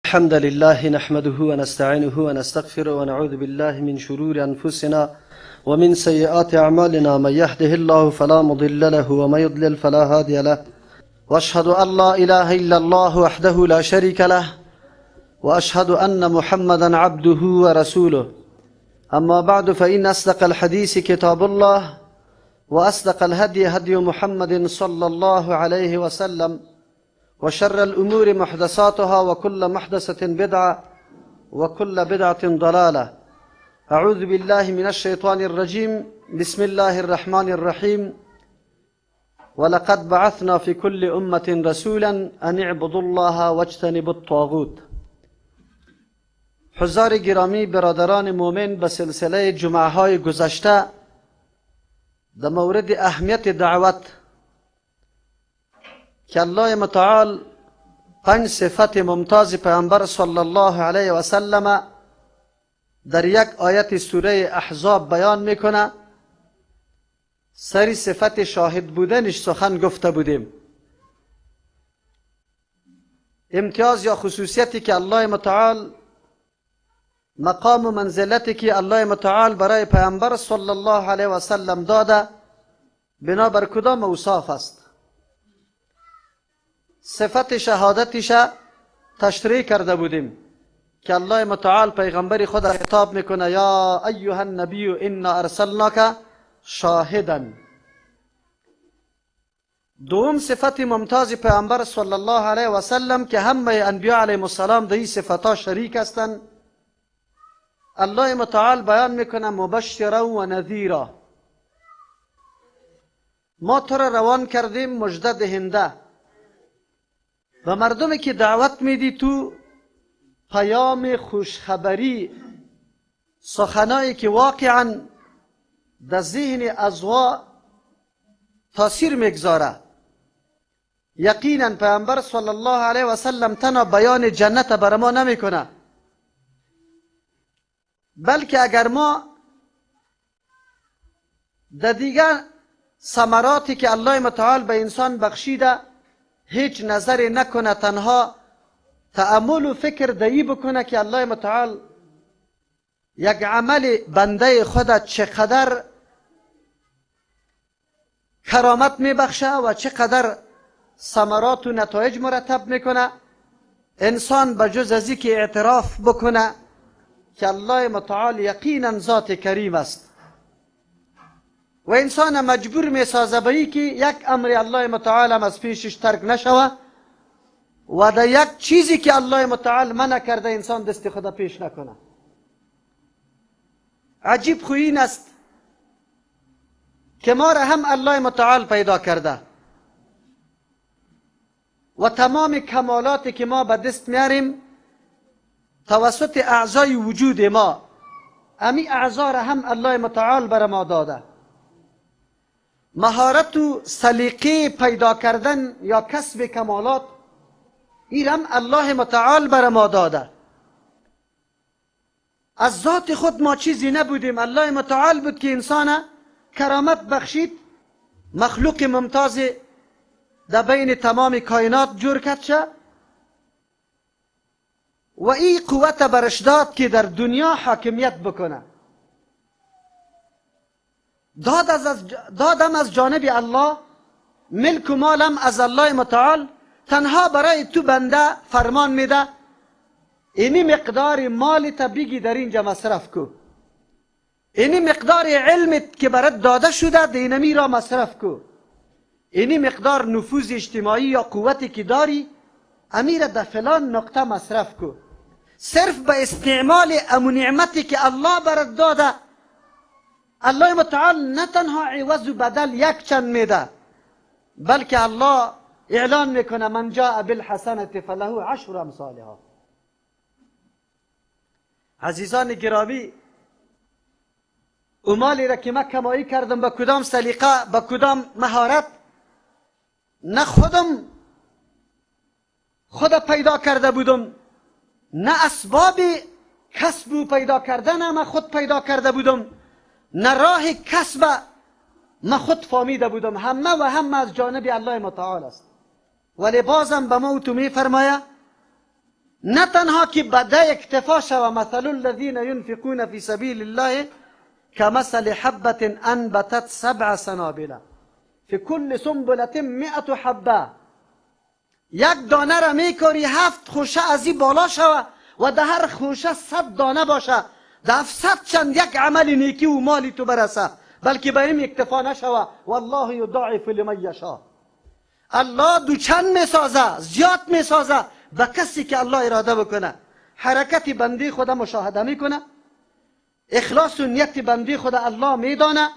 الحمد لله نحمده ونستعينه ونستغفره ونعوذ بالله من شرور أنفسنا ومن سيئات أعمالنا. من يهده الله فلا مضل له ومن يضلل فلا هادي له، وأشهد أن لا إله إلا الله وحده لا شريك له، وأشهد أن محمدا عبده ورسوله. أما بعد، فإن أصدق الحديث كتاب الله، وأصدق الهدي هدي محمد صلى الله عليه وسلم، وشر الأمور محدثاتها، وكل محدثة بدعة، وكل بدعة ضلالة. أعوذ بالله من الشيطان الرجيم. بسم الله الرحمن الرحيم. ولقد بعثنا في كل أمة رسولا أن اعبدوا الله واجتنبوا الطاغوت. حضار گرامی، برادران مومن، به سلسله جمعه های گذشته در مورد اهمیت دعوت که الله متعال 5 صفت ممتاز پیامبر صلی الله علیه و سلم در یک آیت سوره احزاب بیان میکنه، سری صفت شاهد بودنش سخن گفته بودیم. امتیاز یا خصوصیتی که الله متعال، مقام و منزلتی که الله متعال برای پیامبر صلی الله علیه و سلم داده بنابر کدام اوصاف است. صفت شهادتش تشریح کرده بودیم که الله متعال پیغمبر خود خطاب میکنه: یا ایها النبی انا ارسلناک شاهدا. دوم صفت ممتاز پیغمبر صلی الله علیه و سلم که همه انبیاء علیهم السلام در این صفات شریک هستند، الله متعال بیان میکنه: مبشرا و نذیرا. ما تو را روان کردیم مژده دهنده و مردمی که دعوت میدی تو پیام خوشخبری، سخنایی که واقعا در ذهن ازوا تاثیر میگذاره. یقینا پیامبر صلی الله علیه و سلم تنها بیان جنت بر ما نمیکنه، بلکه اگر ما در دیگر ثمراتی که الله متعال به انسان بخشیده هیچ نظری نکنه، تنها تأمل و فکر دایی بکنه که الله متعال یک عمل بنده خود چقدر کرامت میبخشه و چقدر ثمرات و نتایج مرتب میکنه، انسان بجز از این که اعتراف بکنه که الله متعال یقینا ذات کریم است و انسان مجبور میسازه به این که یک امر الله متعال هم از پیشش ترک نشوه و در یک چیزی که الله متعال منع کرده انسان دست خدا پیش نکنه. عجیب خو این است که ما را هم الله متعال پیدا کرده و تمام کمالاتی که ما به دست میاریم توسط اعضای وجود ما، امی اعضا را هم الله متعال بر ما داده. مهارت و سلیقه پیدا کردن یا کسب کمالات این هم الله متعال بر ما داده. از ذات خود ما چیزی نبودیم، الله متعال بود که انسان کرامت بخشید، مخلوق ممتاز در بین تمام کائنات جور کرد شد و این قوت برش داد که در دنیا حاکمیت بکنه. دادم از جانب الله، ملک و مالم از الله متعال. تنها برای تو بنده فرمان میده اینی مقدار مالت بگی در اینجا مصرف کو، اینی مقدار علمت که برات داده شده دینمی را مصرف کو، اینی مقدار نفوذ اجتماعی یا قوتی که داری امیر در فلان نقطه مصرف کو. صرف به استعمال امو نعمتی که الله برات داده الله متعال نه تنها عوض و بدل یک چند میده، بلکه الله اعلان میکنه: من جاء بالحسنة فله 10 امثالها. عزیزان گرامی، مالی را که من کمایی کردم با کدام سلیقه، با کدام مهارت، نه خود پیدا کرده بودم، نه اسباب کسب پیدا کردن من خود پیدا کرده بودم، نه راه کسب من خود فهمیده بودم. همه از جانب الله متعال است. ولی بازم به ما و تو می فرماید نه تنها که بده اکتفا شود. مثل الذین ينفقون فی سبیل الله كمثل حبة انبتت 7 سنابل فی کل سنبلة 100 حبه. یک دانه را میکاری 7 خوشه از این بالا شود و در هر خوشه 100 دانه باشه، در 700 چند یک عمل نیکی و مالی تو برسه، بلکه به این اکتفا نشود. والله یضاعف لمن یشاء. الله دو چند میسازه، زیاد میسازه به کسی که الله اراده بکنه. حرکت بندی خود مشاهده میکنه، اخلاص و نیت بندی خود الله میدانه،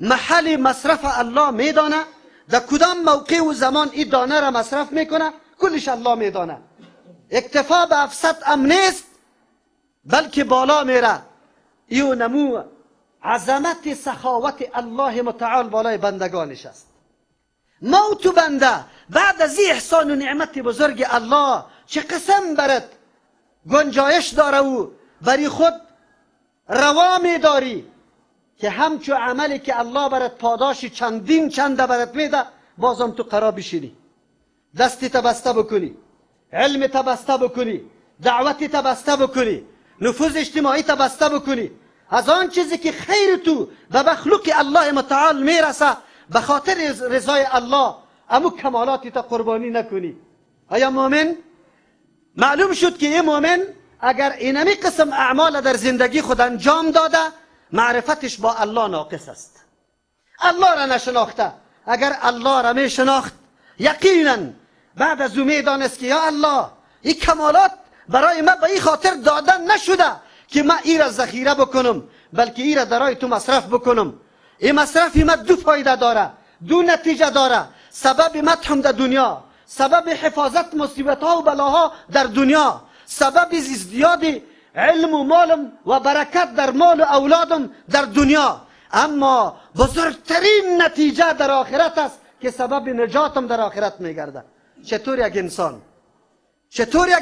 محل مصرف الله میدانه، در کدام موقع و زمان این دانه را مصرف میکنه کلش الله میدانه. اکتفا به 700 نیست، بلکه بالا میره. ایو نمو عظمت سخاوت الله متعال بالای بندگانش است. ما و تو بنده بعد از این احسان و نعمت بزرگ الله چه قسم برد گنجایش داره و بری خود روا میداری که همچو عملی که الله برات پاداشی چندین چنده برات میده، بازم تو قرار بشینی، دستی تبسته بکنی، علم تبسته بکنی، دعوتی تبسته بکنی، نفوذ اجتماعی تبسته بکنی، از آن چیزی که خیر تو به مخلوق الله متعال میرسه به خاطر رضای الله امو کمالاتی تا قربانی نکنی. آیا مؤمن؟ معلوم شد که این مؤمن اگر اینمی قسم اعمال در زندگی خود انجام داده، معرفتش با الله ناقص است، الله را نشناخته. اگر الله را می شناخت یقینا بعد از او می دانست که یا الله این کمالات برای من به این خاطر دادن نشده که من این را ذخیره بکنم، بلکه این را درای تو مصرف بکنم. این مصرفی من دو فایده داره، دو نتیجه داره. سبب مدحم در دنیا، سبب حفاظت مصیبت ها و بلاها در دنیا، سبب ازدیاد علم و مالم و برکت در مال و اولادم در دنیا. اما بزرگترین نتیجه در آخرت است که سبب نجاتم در آخرت میگرده. چطور یک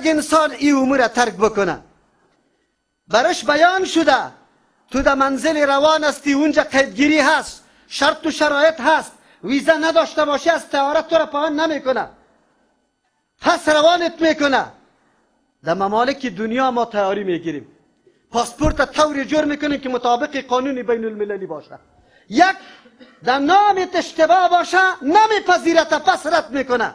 انسان این امور را ترک بکنه؟ برش بیان شده تو در منزل روان هستی، اونجا قیدگیری هست، شرط و شرایط هست، ویزا نداشته باشی از طیاره تو را پایان نمیکنه، پس روانت میکنه. در ممالک دنیا ما تیاری میگیریم، پاسپورت طوری جور میکنیم که مطابق قانون بین المللی باشه، یک در نامت اشتباه باشه نمیپذیرت، پس رد میکنه.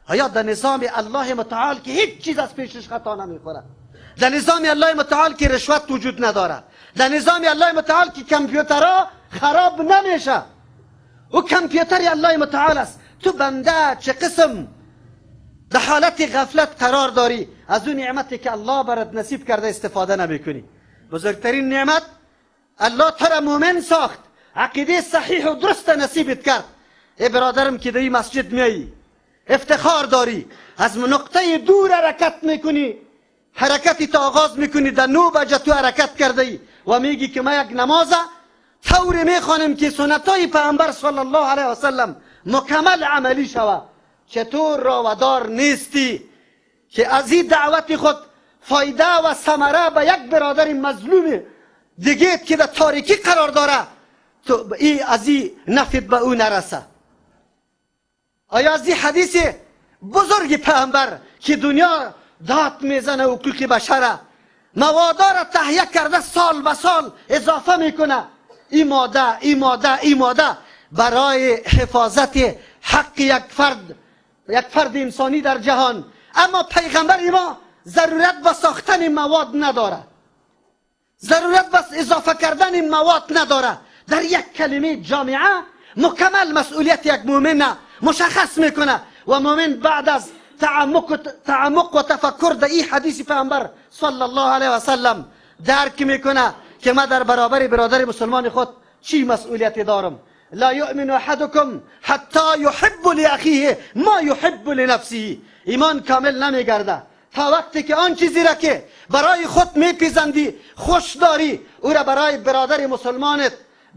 آیا در نظام الله متعال که هیچ چیز از پیشش خطا نمیخوره، در نظام الله متعال که رشوت وجود نداره، در نظام الله متعال که کامپیوترها خراب نمیشه، و کامپیوتر الله متعال است. تو بنده چه قسم در حالت غفلت قرار داری، از اون نعمتی که الله برات نصیب کرده استفاده نمیکنی. بزرگترین نعمت الله تو را مؤمن ساخت، عقیده صحیح و درست نصیبت کرد. ای برادرم که در این مسجد میایی افتخار داری، از نقطه دور حرکت میکنی، حرکتی تا آغاز میکنی، در 9 بجه تو حرکت کرده ای و میگی که ما یک نمازه طوری میخوانیم که سنتای پیامبر صلی الله علیه و سلم مکمل عملی شود. چطور راودار نیستی که از این دعوت خود فایده و ثمره به یک برادر مظلوم دیگه که در تاریکی قرار داره تو از این نفت به او نرسه؟ آیا از این حدیث بزرگ پیامبر که دنیا داد میزنه حقوق بشره، موادا را تهیه کرده سال به سال اضافه میکنه، این ماده برای حفاظت حق یک فرد انسانی در جهان. اما پیغمبر ما ضرورت به ساختن مواد نداره، ضرورت به اضافه کردن مواد نداره. در یک کلمه جامعه مکمل مسئولیت یک مؤمن مشخص میکنه و مؤمن بعد از تعمق و تفکر در این حدیث پیامبر صلی الله علیه و سلم درک میکنه که من در برابر برادر مسلمان خود چی مسئولیتی دارم. لا یؤمن احدکم حتی یحب لاخیه ما یحب لنفسه. ایمان کامل نمیگرده تا وقتی که آن چیزی را که برای خود میپسندی خوش داری او را برای برادر مسلمانت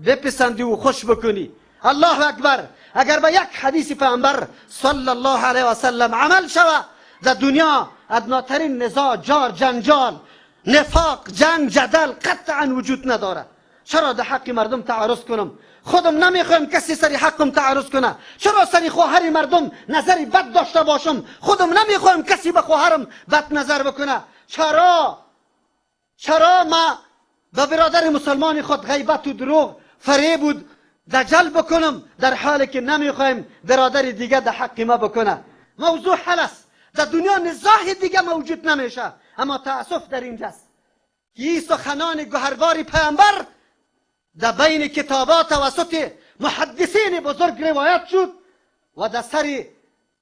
بپسندی و خوش بکنی. الله اکبر. اگر به یک حدیث پیامبر صلی الله علیه و سلم عمل شود، در دنیا ادناترین نزاع، جار، جنجال، نفاق، جنگ، جدل قطعا وجود نداره. چرا در حق مردم تعارض کنم؟ خودم نمیخوایم کسی سری حقم تعرض کنه. چرا سری خواهر مردم نظری بد داشته باشم؟ خودم نمیخوایم کسی به خواهرم بد نظر بکنه. چرا ما به برادر مسلمان خود غیبت و دروغ فریب بود دجل بکنم، در حالی که نمیخوایم برادر دیگه در حق ما بکنه؟ موضوع حل است. در دنیا نزاع دیگه موجود نمیشه. اما تأسف در اینجاست که این سخنان گوهربار پیامبر در بین کتابات توسط محدثین بزرگ روایت شد و در سر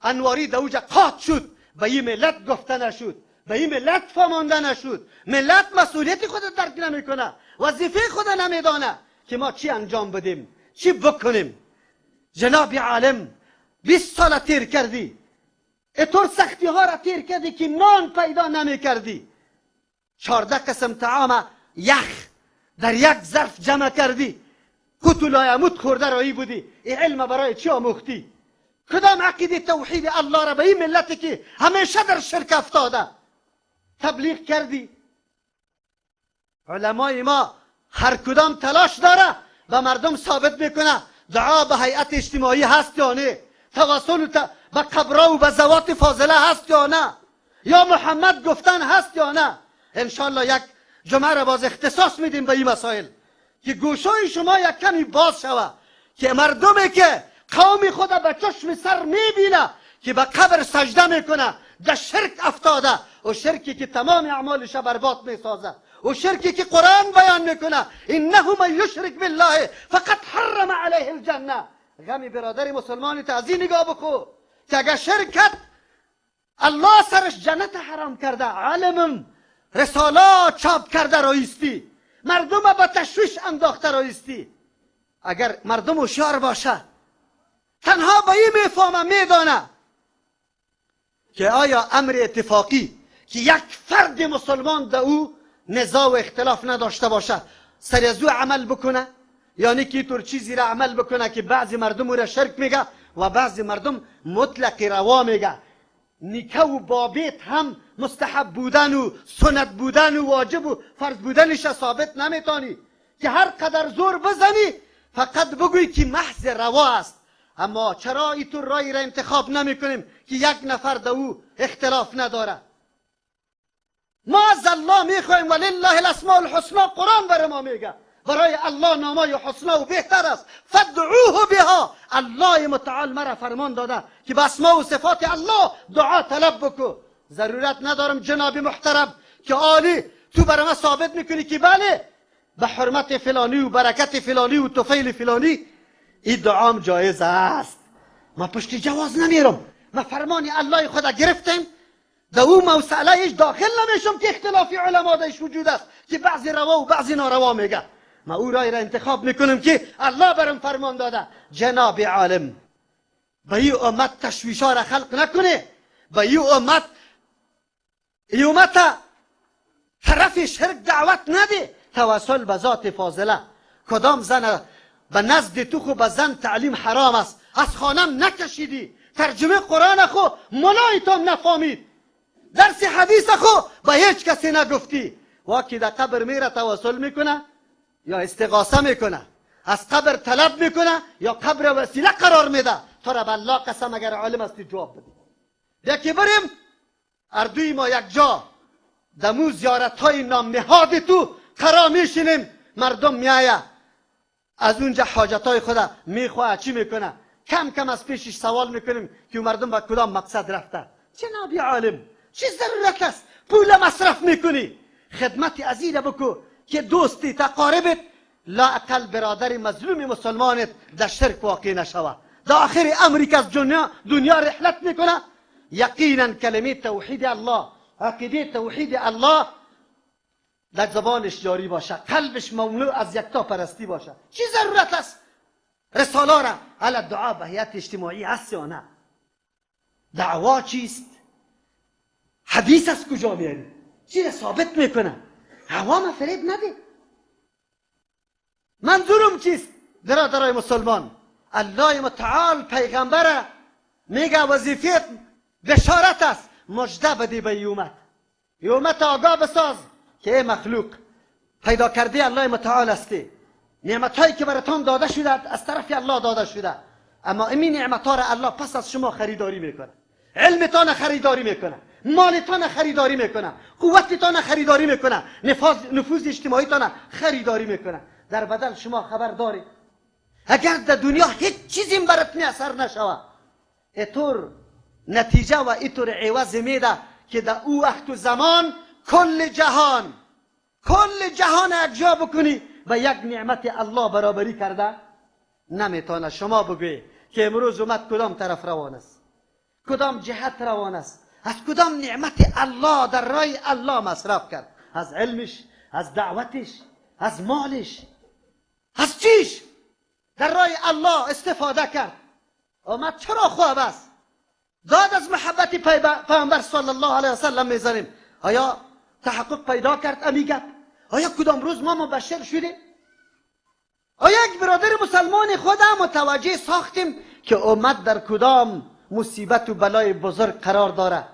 انواری در اوجا قاط شد. به این ملت گفته نشد، به این ملت فهمانده نشد. ملت مسئولیت خود درک نمیکنه، وظیفه خود نمیدانه که ما چی انجام بدیم، چی بکنیم. جناب عالم 20 سال تیر کردی، اطور سختی ها را تیر کردی که نان پیدا نمی کردی. 14 قسم طعام یخ در یک ظرف جمع کردی. قوت لایموت خورده رایی بودی. این علم برای چی آموختی؟ کدام عقیده توحید الله را به این ملتی که همیشه در شرک افتاده تبلیغ کردی؟ علمای ما هر کدام تلاش داره به مردم ثابت میکنه دعا به هیئت اجتماعی هست یا نه، توسل به قبرها و به ذوات فاضله هست یا نه، یا محمد گفتن هست یا نه. انشالله یک جمعه را باز اختصاص میدیم به این مسائل که گوشای شما یک کمی باز شوه، که مردمی که قوم خود به چشم سر میبینه که به قبر سجده میکنه در شرک افتاده، و شرکی که تمام اعمالش برباد میسازه، و شرکی که قرآن بیان میکنه انه من یشرک بالله فقط حرم علیه الجنه. غمی برادر مسلمانی از این نگاه بکو که اگر شرکت الله سرش جنت حرام کرده، علمم رسالات چاپ کرده رایستی، مردم به تشویش انداخته رایستی. اگر مردم هوشیار باشه تنها به این میفهمه میدانه که آیا امر اتفاقی که یک فرد مسلمان در او نزاع و اختلاف نداشته باشه سر از او عمل بکنه، یعنی که طور چیزی را عمل بکنه که بعضی مردم او را شرک میگه و بعضی مردم مطلق روا میگه. نیکه و بابیت هم مستحب بودن و سنت بودن و واجب و فرض بودنش ثابت نمیتانی که هر قدر زور بزنی فقط بگوی که محض روا است. اما چرا اینطور رای را انتخاب نمی کنیم که یک نفر در او اختلاف نداره؟ ما از الله میخوایم ولله الاسماء الحسنى، قرآن برای ما میگه برای الله نامای حسنی و بهتر است، فادعوه بها. الله متعال مرا فرمان داده که به اسماء و صفات الله دعا طلب بکو. ضرورت ندارم جناب محترم که عالی تو برای ما ثابت میکنی که بله به حرمت فلانی و برکت فلانی و طفیل فلانی این دعام جایز است. ما پشت جواز نمیرم، ما فرمان الله خدا گرفتیم در او موسعله ایش داخل نمیشم که اختلافی علما درش وجود است که بعضی روا و بعضی ناروا میگه. ما او رای را انتخاب میکنم که الله برم فرمان داده. جناب عالم به این امت تشویشا را خلق نکنه، به این امت طرف شرک دعوت نده. توسل به ذات فاضله. کدام زن به نزد تو خو به زن تعلیم حرام است؟ از خانم نکشیدی، ترجمه قرآن خو ملایتم نفهمید، درس حدیث خو به هیچ کسی نگفتی. واکی در قبر میره توسل میکنه یا استغاثه میکنه، از قبر طلب میکنه یا قبر وسیله قرار میده. تو را بالله قسم اگر عالم هستی جواب بده. یکی بریم اردوی ما یک جا دمو زیارت های نام نهاد تو قرار میشینیم، مردم میایه از اونجا حاجت های خدا میخواه چی میکنه، کم کم از پیشش سوال میکنیم که مردم با کدام مقصد رفته. جناب عالم چی ضرورت است پول مصرف میکنی؟ خدمت ازیره بکو که دوستی تقاربت لا اقل برادر مظلوم مسلمانت در شرک واقع نشوه. در آخر امری که از دنیا رحلت میکنه یقینا کلمه توحید الله، عقیده توحید الله در زبانش جاری باشه، قلبش مملو از یکتا پرستی باشه. چی ضرورت است رساله را علی دعا به هیئت اجتماعی هست یا نه؟ دعوا چیست؟ حدیث از کجا میاری؟ چی را ثابت میکنه؟ عوام فریب نده. منظورم چیست برادرای مسلمان؟ الله متعال پیغمبر میگه وظیفت بشارت است، مژده بدی به امت آگاه بساز که ای مخلوق پیدا کرده الله متعال هستی، نعمتهایی که براتون داده شده از طرف الله داده شده، اما این نعمتها را الله پس از شما خریداری میکنه. علمتان خریداری میکنه، مالتان خریداری میکنه، قوتتان خریداری میکنه، نفوذ اجتماعیتان خریداری میکنه. در بدل شما خبر داری اگر در دنیا هیچ چیزی برات اثر نشوه، اینطور نتیجه و اینطور عوض میده که در او وقت و زمان کل جهان یک جا بکنی و یک نعمت الله برابری کرده نمیتونه. شما بگوی که امروز اومد کدام طرف روان است، کدام جهت روان است، از کدام نعمت الله در راه الله مصرف کرد، از علمش، از دعوتش، از مالش، از چیش در راه الله استفاده کرد. اومد چرا خواب است؟ داد از محبت پیامبر صلی الله علیه و سلم میزنیم. آیا تحقق پیدا کرد امیگت؟ آیا کدام روز ما مبشر شدیم؟ آیا یک برادر مسلمان خودم متوجه ساختیم که اومد در کدام مصیبت و بلای بزرگ قرار داره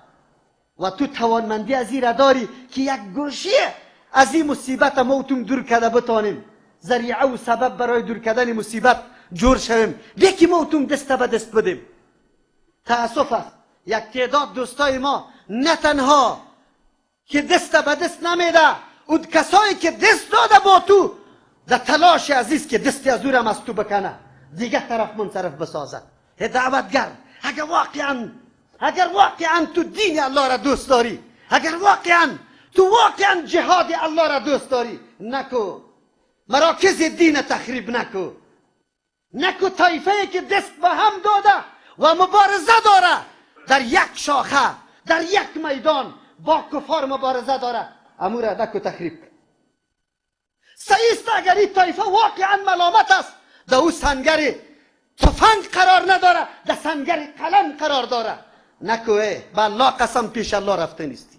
و تو توانمندی از این را داری که یک گوشه از این مصیبت ما اتون دور کرده بتانیم، ذریعه و سبب برای دور کردن مصیبت جور شویم، یکی ما اتون دست به دست بدیم. تأسف است یک تعداد دوستای ما نه تنها که دست به دست نمیده، اون کسایی که دست داده با تو در تلاش عزیز که دستی از دورم از تو بکنه دیگه طرف منصرف بسازد. دعوتگر اگر واقعا تو دین الله را دوست داری، اگر واقعا جهاد الله را دوست داری، نکو مراکز دین تخریب نکو طایفه که دست به هم داده و مبارزه داره در یک شاخه، در یک میدان با کفار مبارزه داره، امور نکو تخریب. سعیست اگر این طایفه واقعا ملامت است، در او سنگر تفنگ قرار نداره، در سنگر قلم قرار داره، نکوه به الله قسم پیش الله رفته نیستی.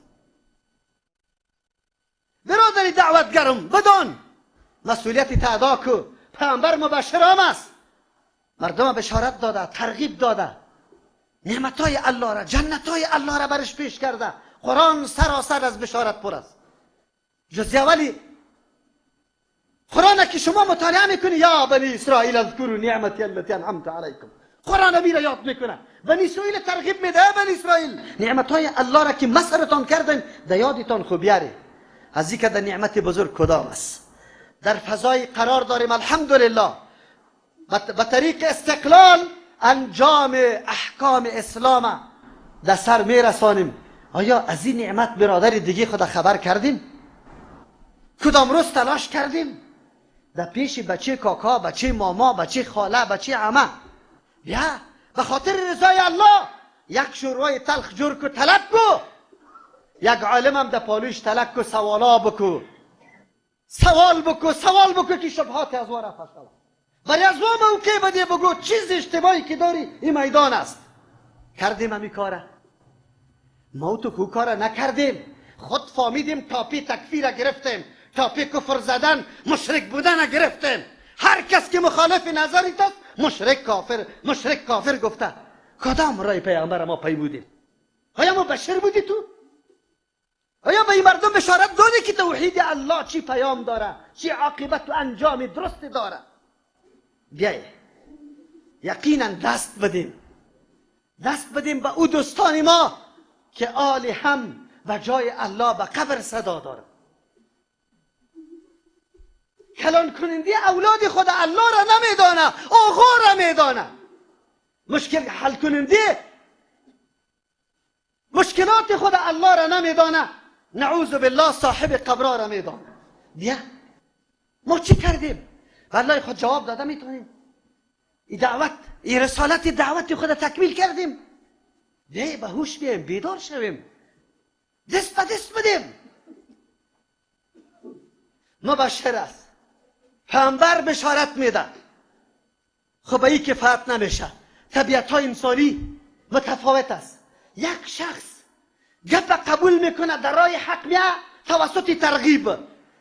برادری دعوتگرم بدان مسئولیت ادا کو. پیامبر مبشرام است، مردم بشارت داده، ترغیب داده، نعمتهای الله را، جنتهای الله را برش پیش کرده. قرآن سراسر از بشارت پر است. جز اولی قرآن که شما مطالعه میکنی، یا بنی اسرائیل اذکروا نعمتی التي انعمت علیکم، قرآن نبی را یاد میکنه، بنی اسرائیل ترغیب میده، بنی اسرائیل نعمتهای الله را که مسرتان کردن در یادتان خوب بیاری. از اینکه در نعمت بزرگ کدام است در فضای قرار داریم، الحمدلله به طریق استقلال انجام احکام اسلام در سر میرسانیم. آیا از این نعمت برادر دیگه خدا خبر کردیم؟ کدام روز تلاش کردیم در پیش بچه کاکا، بچه ماما، بچه خاله، بچه عمه، بیا به خاطر رضای الله یک شروع تلخ جور کو، طلب کو، یک عالم هم در پالوش طلب کو، سوالا بکو، سوال بکو که شبهات از واره فشل. برای از ما موقع بده بگو چیز اشتباهی که داری این میدان است. کردیم همی کاره؟ ما تو کو کاره نکردیم. خود فهمیدیم تاپی تکفیر گرفتیم، تاپی کفر زدن، مشرک بودن گرفتیم. هر کس که مخالف نظریت است مشرک کافر گفته. کدام رای پیامبر ما پیمودیم؟ آیا مبشر بودی تو؟ آیا به این مردم بشارت دادی که توحید الله چی پیام داره، چی عاقبت و انجام درست داره؟ بیایی یقینا دست بدیم به او دوستان ما که آل هم و جای الله به قبر صدا داره. کلان کننده اولاد خود الله را نمیدانه، آقا را میدانه. مشکل حل کننده مشکلات خود الله را نمیدانه، نعوذ بالله صاحب قبر را میدانه. بیا ما چی کردیم؟ والله خود جواب داده میتونیم. این رسالت دعوت خود تکمیل کردیم. بیا به هوش بیایم، بیدار شویم، دست به دست بدیم. مبشر است، پیامبر بشارت میده. خب این کفایت نمیشه. طبیعت های انسانی متفاوت است. یک شخص گپ قبول میکنه در راه حق میه توسط ترغیب،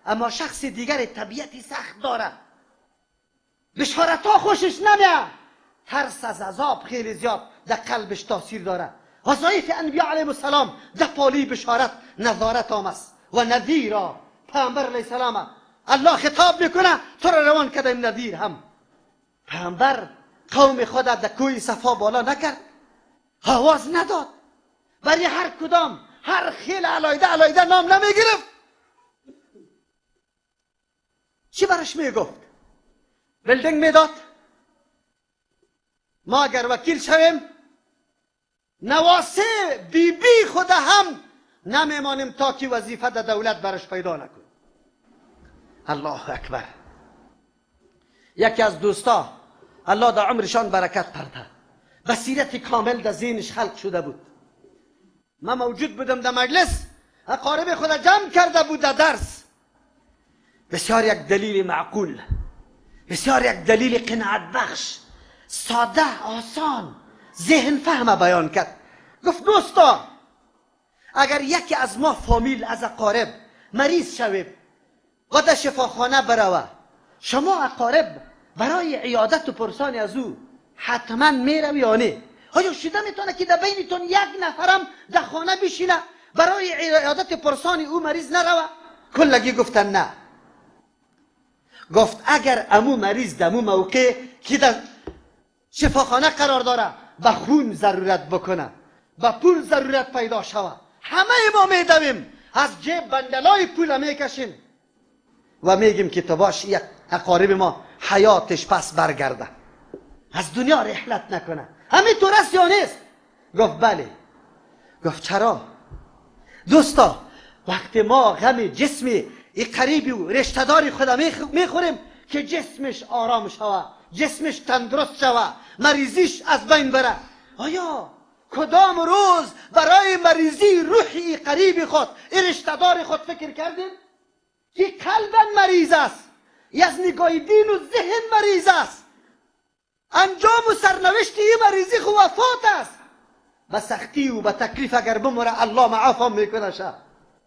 اما شخص دیگر طبیعتی سخت داره، بشارت ها خوشش نمیه، ترس از عذاب خیلی زیاد در قلبش تاثیر داره. وظایف انبیاء علیهم السلام در پالی بشارت نظارت است و نذیرا. پیامبر علیه السلام الله خطاب میکنه تو را روان کرده نذیر هم. پیامبر قوم خود در کوی صفا بالا نکرد، آواز نداد، برای هر کدام هر خیل علایده نام نمیگرفت. چی برش میگفت؟ بلدنگ میداد ما اگر وکیل شویم نواسه بی خود هم نمیمانیم تا که وظیفه در دولت برش پیدا نکن. الله اکبر. یکی از دوستا الله در عمرشان برکت پرده، بصیرت کامل در ذهنش خلق شده بود. من موجود بودم در مجلس، اقارب خود جمع کرده بود در درس. بسیار یک دلیل معقول، بسیار یک دلیل قناعت بخش، ساده، آسان، ذهن فهم بیان کرد. گفت دوستا اگر یکی از ما فامیل از اقارب مریض شوید و در شفاخانه بروه، شما اقارب برای عیادت و پرسان از او حتما میروی یا نه؟ آیا شده میتونه که در بینتون یک نفرم در خانه بشینه برای عیادت پرسان او مریض نروه؟ کلگی گفتن نه. گفت اگر امو مریض در امو موقع که در شفاخانه قرار داره به خون ضرورت بکنه، به پول ضرورت پیدا شوه، همه ما میدویم از جیب بندلای پول میکشیم و میگیم که تو باش یک اقارب ما حیاتش پس برگرده، از دنیا رحلت نکنه. همین طور است یا نیست؟ گفت بله. گفت چرا؟ دوستا وقتی ما غم جسمی قریبی و رشته‌داری خدا میخوریم که جسمش آرام شوه، جسمش تندرست شوه، مریضیش از بین بره، آیا کدام روز برای مریضی روحی قریبی خود رشته‌دار خود فکر کردیم که قلبا مریض است، از نگاه دین و ذهن مریض است، انجام و سرنوشت این مریضی خو وفات است؟ به سختی و به تکلیف اگر بمره الله معافم میکنه شه.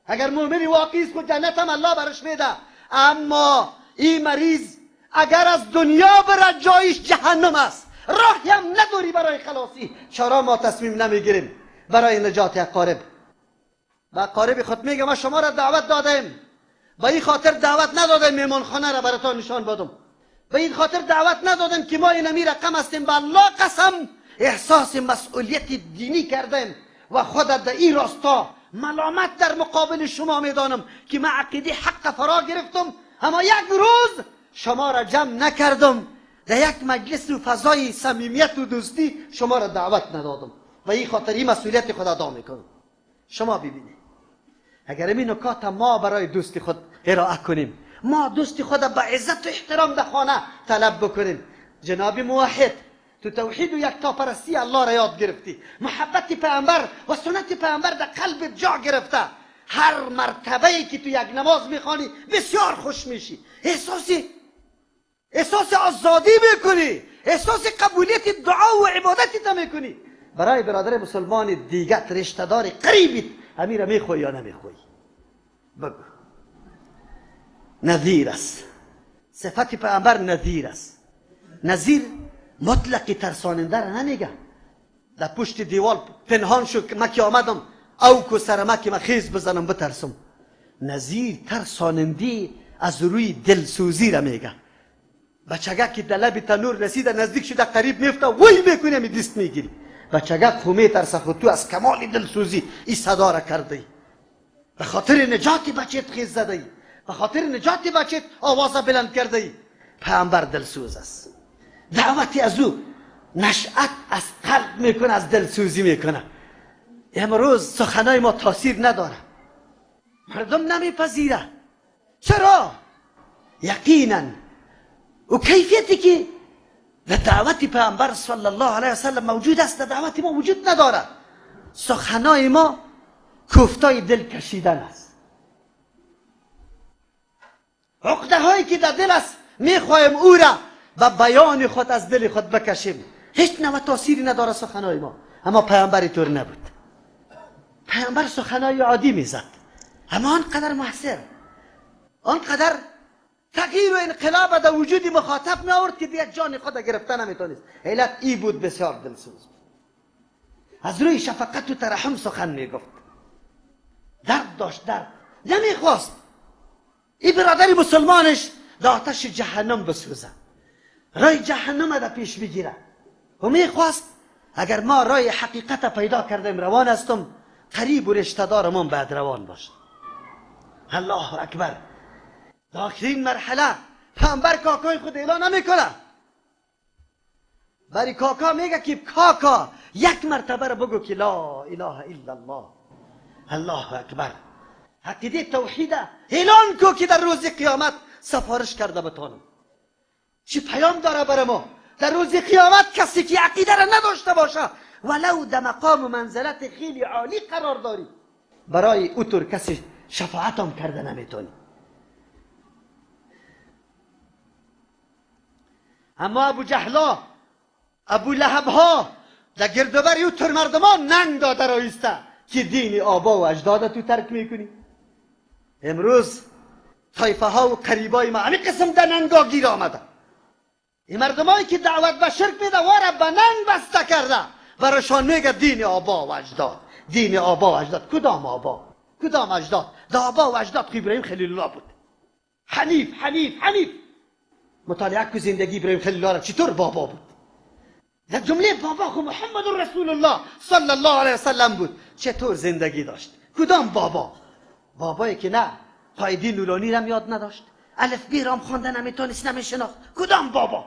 اگر مؤمنی واقعی است که جنت هم الله برش میده، اما این مریض اگر از دنیا بره جایش جهنم است، راهی هم نداری برای خلاصی. چرا ما تصمیم نمیگیریم برای نجات اقارب؟ با اقارب خود میگم ما شما را دعوت دادیم، به این خاطر دعوت ندادیم میمانخانه را براتون نشان بدم، به این خاطر دعوت ندادیم که ما این رقم هستیم. به الله قسم احساس مسئولیت دینی کردیم و خود در این راستا ملامت در مقابل شما میدانم که من عقیده حق فرا گرفتم، اما یک روز شما را جمع نکردم، در یک مجلس و فضای صمیمیت و دوستی شما را دعوت ندادم و این خاطر این مسئولیت خود ادا میکنم. شما ببینید اگر این نکات ما برای دوستی خود ارائه کنیم، ما دوستی خود با عزت و احترام در خانه طلب بکنیم. جناب موحد تو توحید و یکتاپرستی الله را یاد گرفتی، محبت پیامبر و سنت پیامبر در قلبت جا گرفته، هر مرتبه ای که تو یک نماز میخوانی بسیار خوش میشی، احساس آزادی میکنی، احساس قبولیت دعا و عبادتی تا میکنی. برای برادر مسلمان دیگر رشته دار قریبت امیر میخوای یا نمیخوای؟ بگو. نذیر است، صفت پیامبر نذیر است. نذیر مطلقی ترساننده را نمیگه. در پشت دیوال پنهان شو که من که آمدم او که سر ما که من خیز بزنم بترسم. نذیر ترسانندی از روی دلسوزی را میگه. بچگه که در لب تنور رسیده نزدیک شده قریب میفته وی میکنه می دست میگیری. بچگه خومه ترسه خود تو از کمال دلسوزی این صدا را کرده، به خاطر نجات بچت خیز زده، به خاطر نجات بچت آواز بلند کرده. پیامبر دلسوز است، دعوتی از او نشأت از قلب میکنه، از دلسوزی میکنه. امروز سخنای ما تاثیر نداره، مردم نمیپذیره. چرا؟ یقینا و کیفیتی که در دعوت پیامبر صلی الله علیه وسلم موجود است در دعوت ما وجود نداره. سخنای ما کوفتای دل کشیدن است، عقده هایی که در دل است میخوایم او را به بیان خود از دل خود بکشیم. هیچ نوع تأثیری نداره سخنای ما. اما پیامبر طور نبود. پیامبر سخنای عادی میزد، اما آنقدر محصر، آنقدر تغییر و انقلاب در وجود مخاطب می آورد که دیگر جان خود گرفته نمیتونست. علت ای بود بسیار دلسوز، از روی شفقت و ترحم سخن میگفت. درد داشت، درد نمیخواست این برادری مسلمانش در آتش جهنم بسوزه، رای جهنم در پیش بگیره و میخواست اگر ما رای حقیقت پیدا کردیم روان هستم، قریب و رشته‌دارمان باید روان باشه. الله اکبر. در آخرین مرحله پیامبر کاکای خود اعلان نمیکنه، برای کاکا میگه که کاکا یک مرتبه رو بگو که لا اله الا الله، الله اکبر. عقیده توحید اعلان کو که در روز قیامت سفارش کرده بتانم. چی پیام داره برای ما؟ در روز قیامت کسی که عقیده را نداشته باشه ولو در مقام و منزلت خیلی عالی قرار داری، برای او طور کسی شفاعت هم کرده نمیتونی. اما ابو جهلا، ابو لهب ها در گردوبر او طور مردمان ننگ داده رایسته که دین آبا و اجداد تو ترک میکنی. امروز طایفه ها و قریبای ما همین قسم در ننگا گیر آمده. این مردمایی که دعوت به شرک میده واره به ننگ بسته کرده، برایشان میگه دین آبا و اجداد، دین آبا و اجداد. کدام آبا کدام اجداد؟ در آبا و اجداد ابراهیم خلیل الله بود، حنیف. مطالعه کو زندگی ابراهیم خلیل الله را، چطور بابا بود. در جمله بابا خو محمد رسول الله صلی الله علیه وسلم بود. چطور زندگی داشت؟ کدام بابا؟ بابایی که نه قاعده نورانی را یاد نداشت، الف بی رام خوانده نمیتونست، نمیشناخت. کدام بابا؟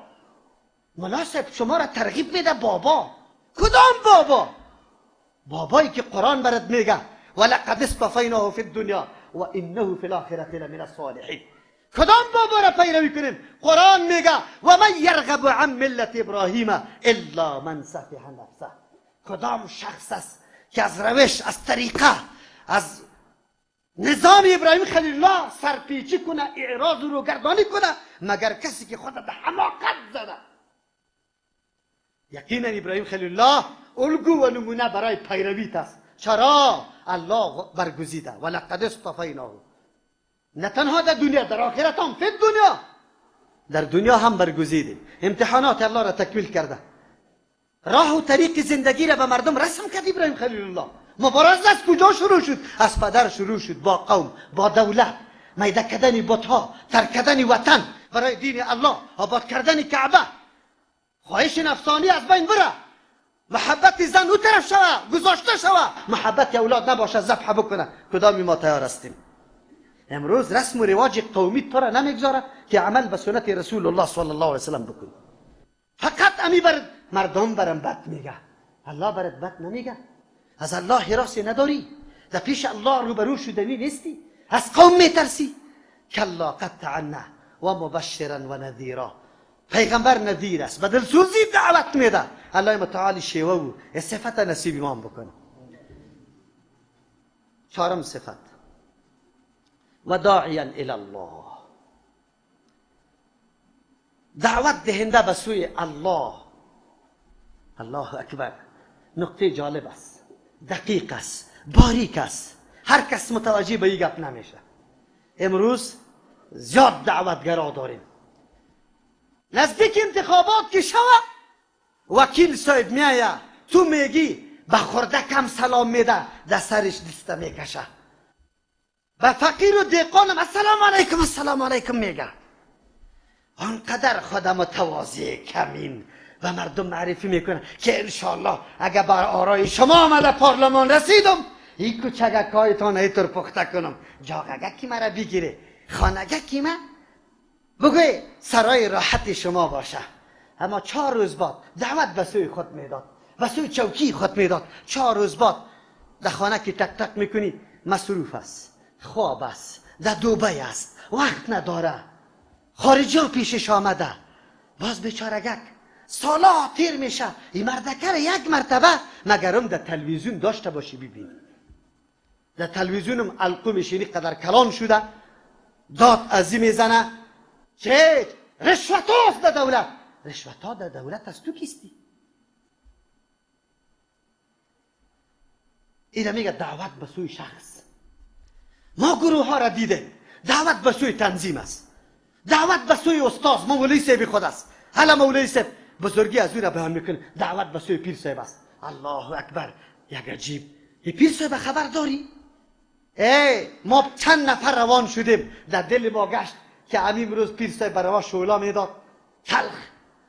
ملا صاحب شما را ترغیب میده بابا. کدام بابا؟ بابایی که قرآن برات میگه ولقد اصطفیناه فی الدنیا و انه فی الاخره لمن الصالحین. کدام بابا را پیروی کنیم؟ قرآن میگه و من یرغب عن ملت ابراهیم الا من سفیه نفسه. کدام شخص است که از روش، از طریقه، از نظام ابراهیم خلیل الله سرپیچی کنه، اعراض و روگردانی کنه، مگر کسی که خود به حماقت زده. یقینا ابراهیم خلیل الله الگو و نمونه برای پیرویت است. چرا؟ الله برگزیده ولقد اصطفیناه، نه تنها در دنیا، در آخرت هم، فی دنیا، در دنیا هم برگزیده. امتحانات الله را تکمیل کرده، راه و طریق زندگی را به مردم رسم کرد ابراهیم خلیل الله. مبارزه از کجا شروع شد؟ از پدر شروع شد، با قوم، با دولت، میده کردن بتها، ترک کردن وطن برای دین الله، آباد کردن کعبه. خواهش نفسانی از بین بره، محبت زن او طرف شوه، گذاشته شوه، محبت اولاد نباشه، ذبح بکنه. کدامی ما تیار هستیم؟ امروز رسم و رواج قومی تو را نمیگذاره که عمل به سنت رسول الله صلی الله علیه وسلم بکنی. فقط امی بر مردم برم بد میگه، الله برات بد نمیگه. از الله حراسی نداری، در پیش الله روبرو شدنی نیستی، از قوم میترسی. کلا قد تعنا و مبشرا و نذیرا. پیغمبر نذیر است، به دلسوزی دعوت میده. الله متعالی شیوه و صفت نصیب امام بکنه. چهارم صفت و داعیا الی الله، دعوت دهنده به سوی الله. الله اکبر. نقطه جالب است، دقیق است، باریک است، هر کس متوجه به این گپ نمیشه. امروز زیاد دعوتگرا داریم. نزدیک انتخابات که شوه وکیل صاحب میایه، تو میگی به خورده کم سلام میده، در سرش دسته میکشه. به فقیر و دیقانم السلام علیکم میگه. آنقدر خودم متواضع کمین و مردم معرفی میکنه که انشالله اگر بر آرای شما آمده پارلمان رسیدم، این کوچگکایتان ایتر پخته کنم، جاگگکی مرا بگیره، خانگکی من بگوی سرای راحت شما باشه. اما 4 روز بعد دعوت به سوی خود میداد، به سوی چوکی خود میداد. 4 روز بعد در خانه که تک تک میکنی مصروف است، خواب است، در دوبه است، وقت نداره، خارجی ها پیشش آمده. باز بیچارگک سالا تیر میشه، این مردکه یک مرتبه مگرم در تلویزیون داشته باشی ببینی. در تلویزیونم القو میشینی قدر کلان شده، داد ازی میزنه چه رشوت هاست در دولت. رشوت ها در دولت از تو کیستی؟ اینا میگه دعوت به سوی شخص. ما گروه ها را دیده، دعوت به سوی تنظیم است، دعوت به سوی استاد. مولوی صاحب خود است، حالا مولوی صاحب بزرگی از او را بیان میکنه، دعوت به سوی پیر صاحب است. الله اکبر. یک عجیب، این پیر صاحب خبر داری؟ ما چند نفر روان شدیم، در دل ما گشت که امیم روز پیر صاحب برای ما شولا میداد تلخ،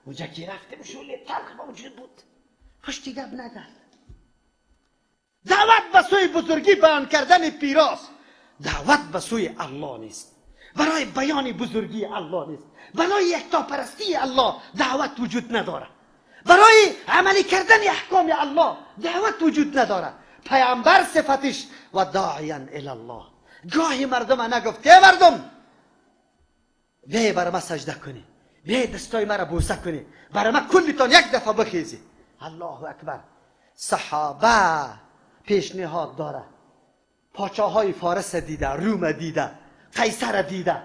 اونجا که رفتیم شوله تلخ موجود بود، پشتی گپ نداد. دعوت به سوی بزرگی بیان کردن پیراست، دعوت به سوی الله نیست، برای بیان بزرگی الله نیست، برای یکتاپرستی الله دعوت وجود نداره، برای عملی کردن احکام الله دعوت وجود نداره. پیامبر صفتش و داعیا الی الله. گاهی مردم نگفت ای مردم بیای برای ما سجده کنی، بیای دستای مرا بوسه کنی، برای ما کلیتان یک دفعه بخیزی. الله اکبر. صحابه پیشنهاد داره، پاچاهای فارس دیده، روم دیده، قیصر دیده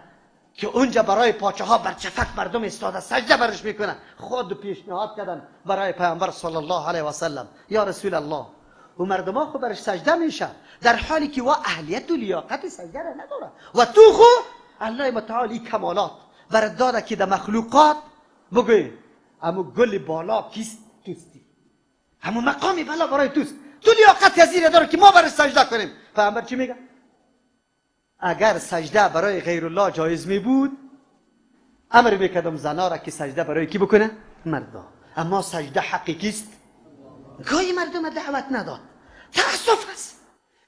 که اونجا برای پاچاها برچفک مردم استاده سجده برش میکنن، خود پیشنهاد کردن برای پیامبر صلی الله علیه و سلم یا رسول الله، و مردم ها خود برش سجده میشه در حالی که وا اهلیت و لیاقت سجده را نداره. و تو خو الله متعالی کمالات برات داده که در مخلوقات بگوی امو گل بالا کیست؟ توستی، همون مقامی بالا برای توست، تو لیاقت یزیر داره که ما برش سجده کنیم. پیامبر چی میگه؟ اگر سجده برای غیر الله جایز می بود امر میکردم زنا را که سجده برای کی بکنه؟ مردا. اما سجده حقیقی است، گاهی مردم دعوت نداد. تأسف است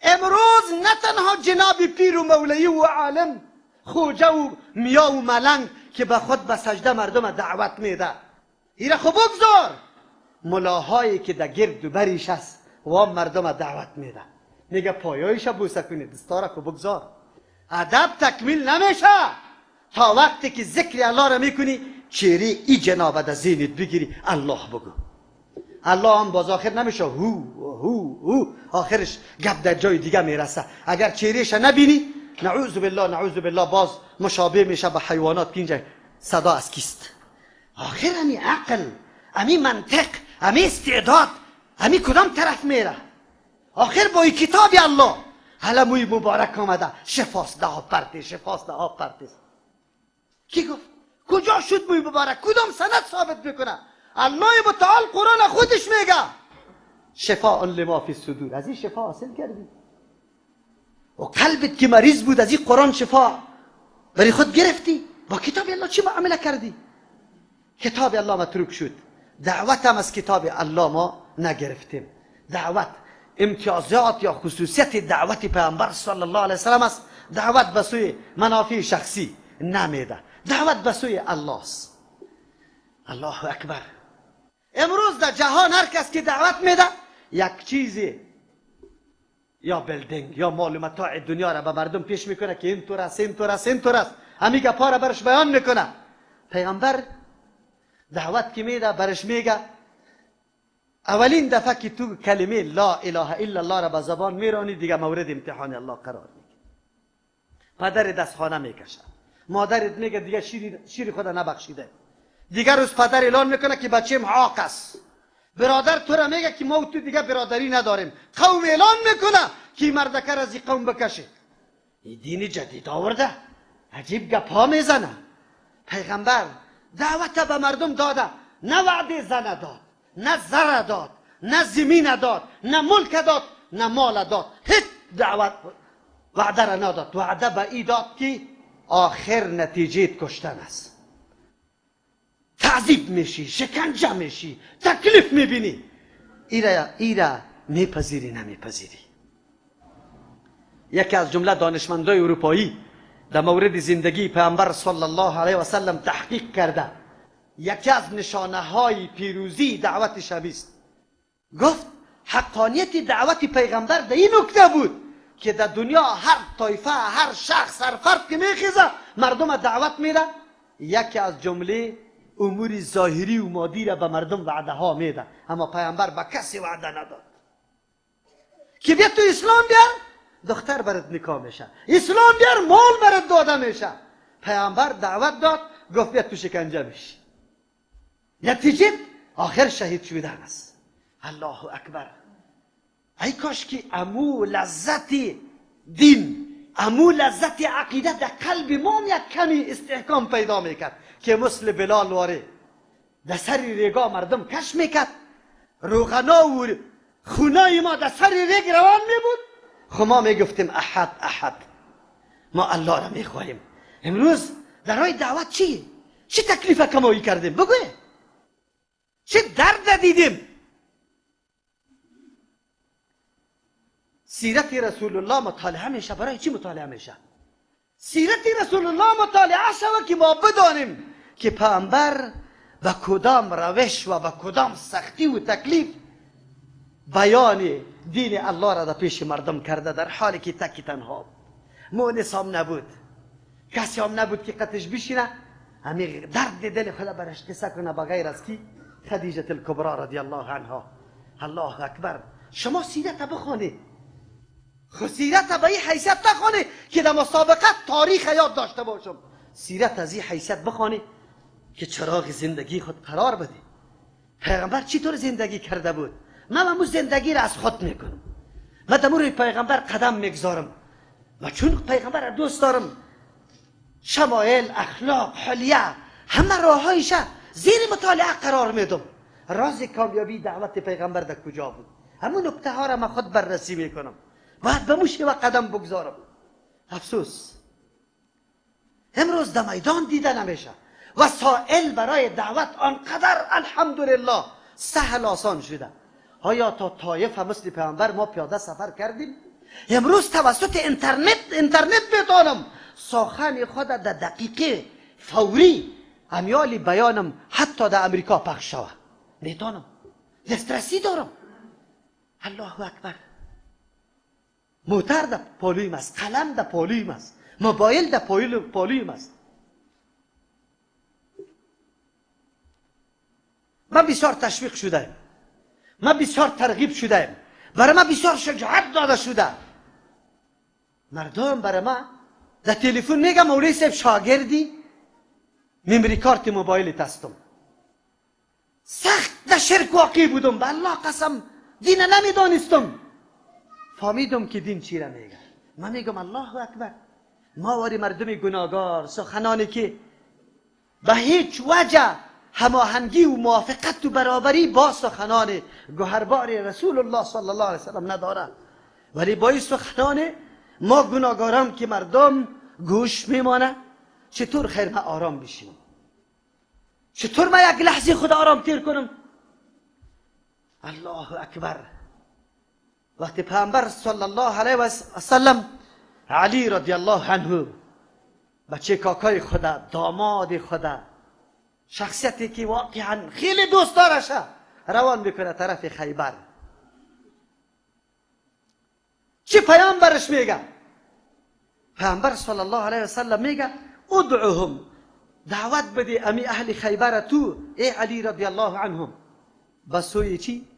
امروز نه تنها جناب پیر و مولوی و عالم خوجه و میا و ملنگ که به خود به سجده مردم دعوت میده، ایره خب بگذار، ملاهایی که در گرد و بریش است و مردم دعوت میده، میگه پایایش بوسه کنید، دستارا خب بگذار. ادب تکمیل نمیشه تا وقتی که ذکر الله را میکنی چهره ای جناب در ذهنت بگیری الله بگو. الله هم باز آخر نمیشه هو آخرش گپ در جای دیگه میرسه. اگر چهرهش نبینی نعوذ بالله باز مشابه میشه به حیوانات که اینجا صدا از کیست. آخر همی عقل، همی منطق، همی استعداد، همی کدام طرف میره؟ آخر با کتاب الله حالا موی مبارک آمده شفاست ده پرتیس، شفاست ده پرتیس. کی گفت؟ کجا شد موی مبارک؟ کدام سند ثابت میکنه؟ الله متعال قرآن خودش میگه شفاء لما فی الصدور، از این شفا حاصل کردی. و قلبت که مریض بود از این قرآن شفا برای خود گرفتی. با کتاب الله چی معامله کردی؟ کتاب الله متروک شد. دعوت هم از کتاب الله ما نگرفتیم. دعوت امتیازات یا خصوصیت دعوت پیامبر صلی الله علیه وسلم است. دعوت به سوی منافع شخصی نمیده، دعوت به سوی الله است. الله اکبر. امروز در جهان هر کس که دعوت میده یک چیزی یا بلدینگ یا مال و متاع دنیا را به مردم پیش میکنه که اینطور است اینطور است اینطور است، همین گپا را برش بیان میکنه. پیامبر دعوت که میده برش میگه اولین دفعه که تو کلمه لا اله الا الله را به زبان میرانی دیگه مورد امتحان الله قرار میگیری. پدر دستخانه میکشه، مادرت میگه دیگه شیر خدا نبخشیده، دیگر روز پدر اعلان میکنه که بچه‌م عاق است، برادر تو را میگه که ما و تو دیگه برادری نداریم، قوم اعلان میکنه که مردکر از این قوم بکشه. این دین جدید آورده، عجیب گپا میزنه. پیغمبر دعوت به مردم داده، نه وعده زن داد، نه زر داد، نه زمین داد، نه ملک داد، نه مال داد، هیچ دعوت وعده را نداد. وعده به ای داد که آخر نتیجه کشتن است، تعذیب میشی، شکنجه میشی، تکلیف میبینی. ایره میپذیری نمیپذیری. یکی از جمله دانشمندای اروپایی در مورد زندگی پیامبر صلی الله علیه و سلم تحقیق کرده. یکی از نشانه های پیروزی دعوت شبی است. گفت حقانیت دعوت پیغمبر در این نکته بود که در دنیا هر طایفه، هر شخص، هر فرد که میخیزه مردم دعوت میده، یکی از جمله امور ظاهری و مادی را به مردم وعده ها میده، اما پیامبر به کسی وعده نداد که بیا تو اسلام بیار دختر برات نکاح میشه، اسلام بیار مال برات داده میشه. پیامبر دعوت داد، گفت بیا تو شکنجه میشی، نتیجه آخر شهید شدن است. الله اکبر. ای کاش که امو لذت دین، امو لذت عقیده در قلب ما یک کمی استحکام پیدا میکرد که مثل بلال واره در سر ریگا مردم کش میکرد، روغنا و خونای ما در سر ریگ روان میبود، خب ما میگفتیم احد احد، ما الله را میخواهیم. امروز در راه دعوت چی؟ چه تکلیف کمایی کردیم؟ بگوی چه درد دیدیم؟ سیرت رسول الله مطالعه میشه. برای چی مطالعه میشه؟ سیرت رسول الله مطالعه شود که ما بدانیم که پیامبر به کدام روش و به کدام سختی و تکلیف بیان دین الله را در پیش مردم کرده، در حالی که تکی تنها مونس هم نبود، کسی هم نبود که قطش بشینه همین درد دل خدا برش قصه کنه بغیر از کی؟ خدیجه الکبرا رضی الله عنها. الله اکبر. شما سیرت بخونید، خود سیرت به این حیثیت نخوانید که در مسابقت تاریخ یاد داشته باشم. سیرت از این حیثیت بخوانید که چراغ زندگی خود قرار بده. پیغمبر چطور زندگی کرده بود؟ من امروز زندگی را از خود میکنم، من در روی پیغمبر قدم میگذارم و چون پیغمبر را دوست دارم شمایل، اخلاق، حلیه، همه راهایش زیر مطالعه قرار میدم. راز کامیابی دعوت پیغمبر در کجا بود؟ همون نکته ها را من خود بررسی میکنم، باید به موشه و قدم بگذارم. افسوس امروز در میدان دیده نمیشه. وسائل برای دعوت آنقدر الحمدلله سهل آسان شده. آیا تا طایف مثل پیامبر ما پیاده سفر کردیم؟ امروز توسط اینترنت میتونم سخن خود در دقیقه فوری امیال بیانم حتی در امریکا پخش شود. میتونم، دسترسی دارم. الله اکبر. موتر در پالویم است، قلم در پالویم است، موبایل در پالویم است. من بسیار تشویق شدم، من بسیار ترغیب شدم، برای من بسیار شجاعت داده شده. مردم برای من در تلفن میگم مولوی صاحب شاگردی میمری کارت موبایل تستم. سخت در شرک واقع بودم، به الله قسم دین نمیدانستم. فهمیدم که دین چی را میگه. من میگم الله اکبر. ما واری مردم گناهگار سخنانی که به هیچ وجه هماهنگی و موافقت و برابری با سخنان گوهربار رسول الله صلی الله علیه وسلم نداره، ولی با این سخنان ما گناهگاران که مردم گوش میمانه. چطور خیر من آرام بشینم؟ چطور من یک لحظه خود آرام تیر کنم؟ الله اکبر. وقتی پیامبر صلی الله علیه و سلم علی رضی الله عنه بچه کاکای خدا، داماد خدا، شخصیتی که واقعا خیلی دوست دارشه، روان میکنه طرف خیبر. چی پیامبرش میگه؟ پیامبر صلی الله علیه و سلم میگه ادعوهم، دعوت بده امی اهل خیبر تو ای علی رضی الله عنهم بسوی چی؟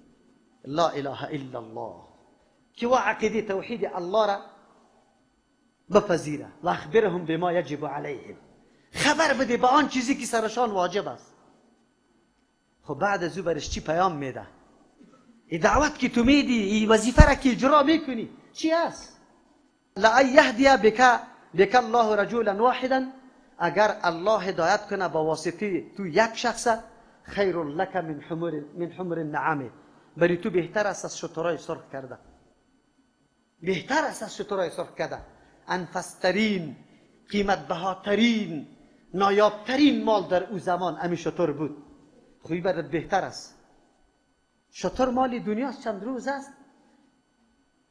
لا اله الا الله، که و عقیده توحید الله را بپذیره و اخبرهم بما یجب علیهم، خبر بده به آن چیزی که سرشان واجب است. خب بعد از او برش چی پیام میده؟ این دعوت که تو میدی، این وظیفه را که اجرا میکنی چی است؟ لأن یهدی بک الله رجلا واحدا، اگر الله هدایت کنه با واسطه تو یک شخص، خیر لک من حمر النعام، بری تو بهتر است از شترای سرخ کرده، بهتر است از شترای سرخ کرده. انفسترین، قیمت بهاترین، نایابترین مال در او زمان امی شتر بود. خوبی برات بهتر است. شتر مال دنیاست، چند روز است،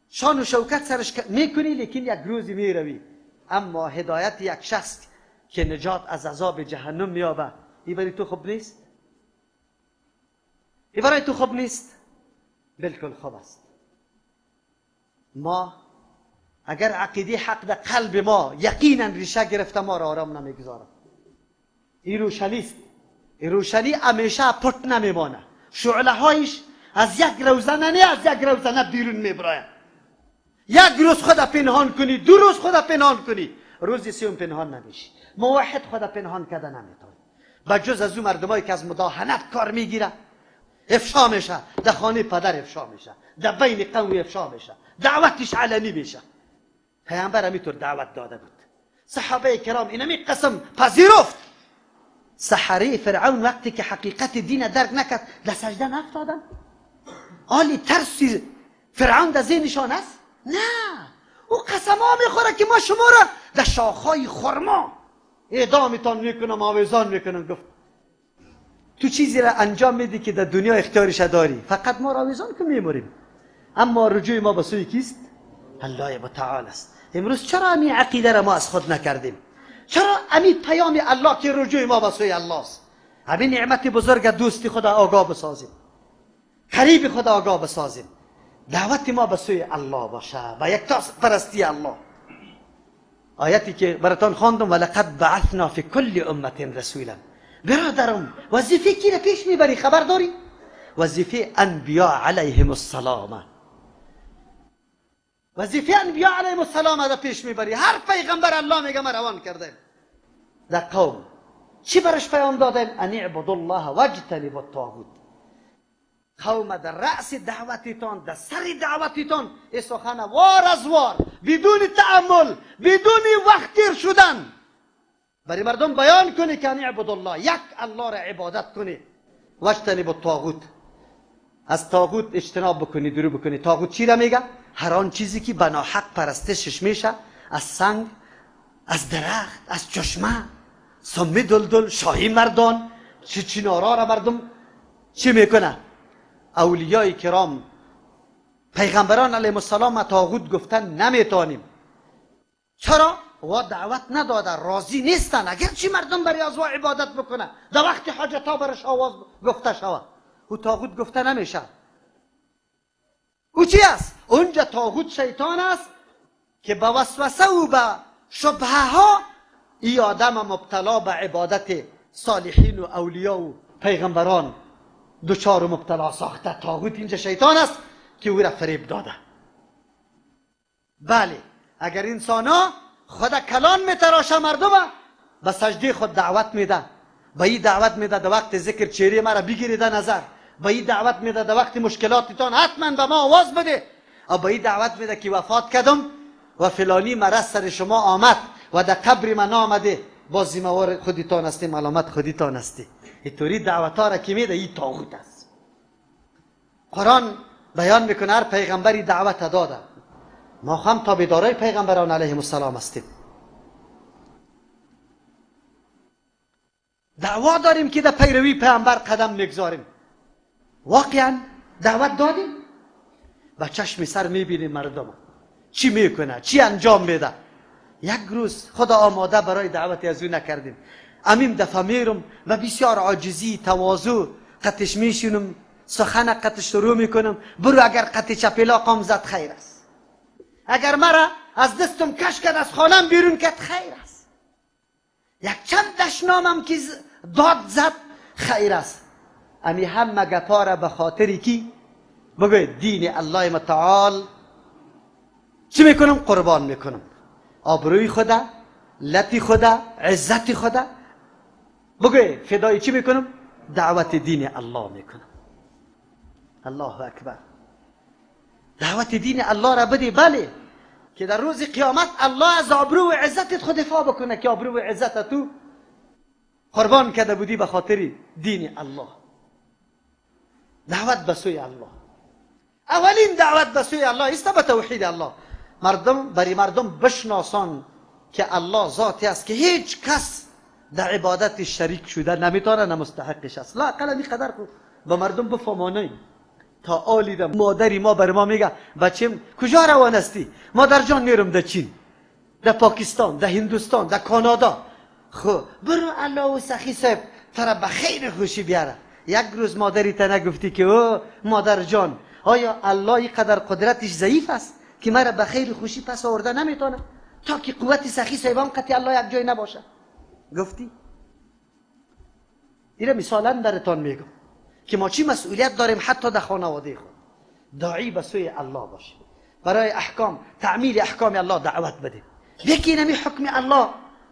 شان و شوکت سرش میکنی لیکن یک روزی میروی. اما هدایت یک شخص که نجات از عذاب جهنم میابه، این برای تو خوب نیست؟ این برای تو خوب نیست؟ بلکل خوب است. ما اگر عقیده حق در قلب ما یقینا ریشه گرفته، ما را آرام نمیگذارم. این روشنی است. این روشنی همیشه پرت نمیمانه. شعله هایش از یک روزنه نه از یک روزنه بیرون میبراید. یک روز خود پنهان کنی، دو روز خود پنهان کنی، روزی سوم پنهان نمیشی. موحد خود پنهان کرده نمیتونه. بجز از اون مردمایی که از مداهنت کار میگیره، افشا میشه، در خانه پدر افشا میشه، در بین قوم افشا میشه، دعوتش علنی میشه. پیامبر همینطور دعوت داده بود. صحابه کرام اینمی قسم پذیرفت. سحری فرعون وقتی که حقیقت دین درک نکرد، در سجده نفتادن. آلی ترسی فرعون در ذهنشان است؟ نه، او قسما میخوره که ما شما را در شاخهای خرما اعدامتان میکنم آویزان میکنم. گفت تو چیزی را انجام میدی که در دنیا اختیارش داری، فقط ما را آویزان که میموریم. اما رجوع ما به سوی کیست؟ الله متعال است. امروز چرا همین عقیده را ما از خود نکردیم؟ چرا همین پیام الله که رجوع ما به سوی الله است؟ همین نعمت بزرگ دوستی خدا آگاه بسازیم، قریب خدا آگاه بسازیم، دعوت ما به سوی الله باشه و یک تا پرستی الله. آیتی که براتون خواندم ولقد بعثنا فی کل امت رسولا. برادرم وظیفه کی را پیش میبری خبر داری؟ وظیفه انبیاء علیهم السلام. وظیفه انبیاء علیهم السلام را پیش میبری. هر پیغمبر الله میگه ما روان کرده در قوم چی برش پیام دادن؟ ان اعبدوا الله واجتنبوا الطاغوت. قوم در رأس دعوتتان، در سر دعوتتان این سخن وار از وار بدون تأمل بدون وقت تیر شدن برای مردم بیان کنی که ان اعبدوا الله، یک الله را عبادت کنی، واجتنبوا الطاغوت، از طاغوت اجتناب بکنی، دور بکنی. طاغوت چی را میگه؟ هر آن چیزی که بناحق پرستشش میشه، از سنگ، از درخت، از چشمه، سم دلدل، شاهی مردان، چنارا را مردم چی میکنه؟ اولیاء کرام پیغمبران علیهم السلام طاغوت گفتن نمیتونیم. چرا؟ و دعوت نداده، راضی نیستن اگر چی مردم برای از عبادت بکنه، در وقت حاجت ها برش آواز گفته شود. او طاغوت گفته نمیشه. او چی است؟ اونجا طاغوت شیطان است که به وسوسه و به شبهه ها ای آدم مبتلا به عبادت صالحین و اولیاء و پیغمبران دوچار و مبتلا ساخته. طاغوت اینجا شیطان است که او را فریب داده. بله، اگر انسان ها خود کلان میتراشه مردم به سجده خود دعوت میده، به این دعوت میده در وقت ذکر چهره مرا بگیرید نظر، به این دعوت میده در وقت مشکلاتتان حتما به ما آواز بده، و به این دعوت میده که وفات کردم و فلانی مرض سر شما آمد و در قبر من آمده، باز ذمه‌وار خودتان هستی، ملامت خودتان هستی. اینطوری دعوت ها را که میده این طاغوت است. قرآن بیان میکنه هر پیغمبری دعوت داده، ما هم تابعدارای پیغمبران علیهم السلام هستیم. دعوا داریم که در پیروی پیغمبر قدم میگذاریم. واقعا دعوت دادیم؟ با چشم سر میبینیم مردم چی میکنه، چی انجام میده. یک روز خدا آماده برای دعوت از او نکردیم. امیم دفعه میرم و بسیار عاجزی، تواضع قطش میشونم، سخن قطش شروع میکنم. برو اگر قط چپیلا قام زد خیر است، اگر مرا از دستم کش کرد از خانم بیرون کرد خیر است، یک چند دشنامم که داد زد خیر است. امی همه گپا را به خاطری کی بگوید دین الله متعال چی میکنم؟ قربان میکنم. آبروی خدا، لطی خدا، عزت خدا بگوید فدای چی میکنم؟ دعوت دین الله میکنم. الله اکبر. دعوت دین الله را بدی، بله، که در روز قیامت الله از آبرو و عزتت خود دفاع بکنه که آبرو و عزت تو قربان کرده بودی به خاطر دین الله. دعوت به سوی الله، اولین دعوت به سوی الله است به توحید الله. برای مردم بشناسان که الله ذاتی است که هیچ کس در عبادت شریک شده نمیتونه، نه مستحقش است. لا اقل این قدر به مردم بفهمانیم. تا آلی دا مادری ما بر ما میگه بچیم کجا روان هستی؟ مادر جان میرم در چین، در پاکستان، در هندوستان، در کانادا. خب برو الله و سخی صاحب ترا به خیر خوشی بیاره. یک روز مادری تا نگفتی که او مادر جان آیا الله اینقدر قدرتش ضعیف است که مرا به خیر خوشی پس آورده نمیتونه تا که قوت سخی صاحبان قطعی الله یک جای نباشه؟ گفتی؟ اینه مثالا براتون میگم که ما چی مسئولیت داریم حتی در خانواده خود. داعی به سوی الله باشیم، برای احکام تعمیل احکام الله دعوت بدیم. یکی نمی حکم الله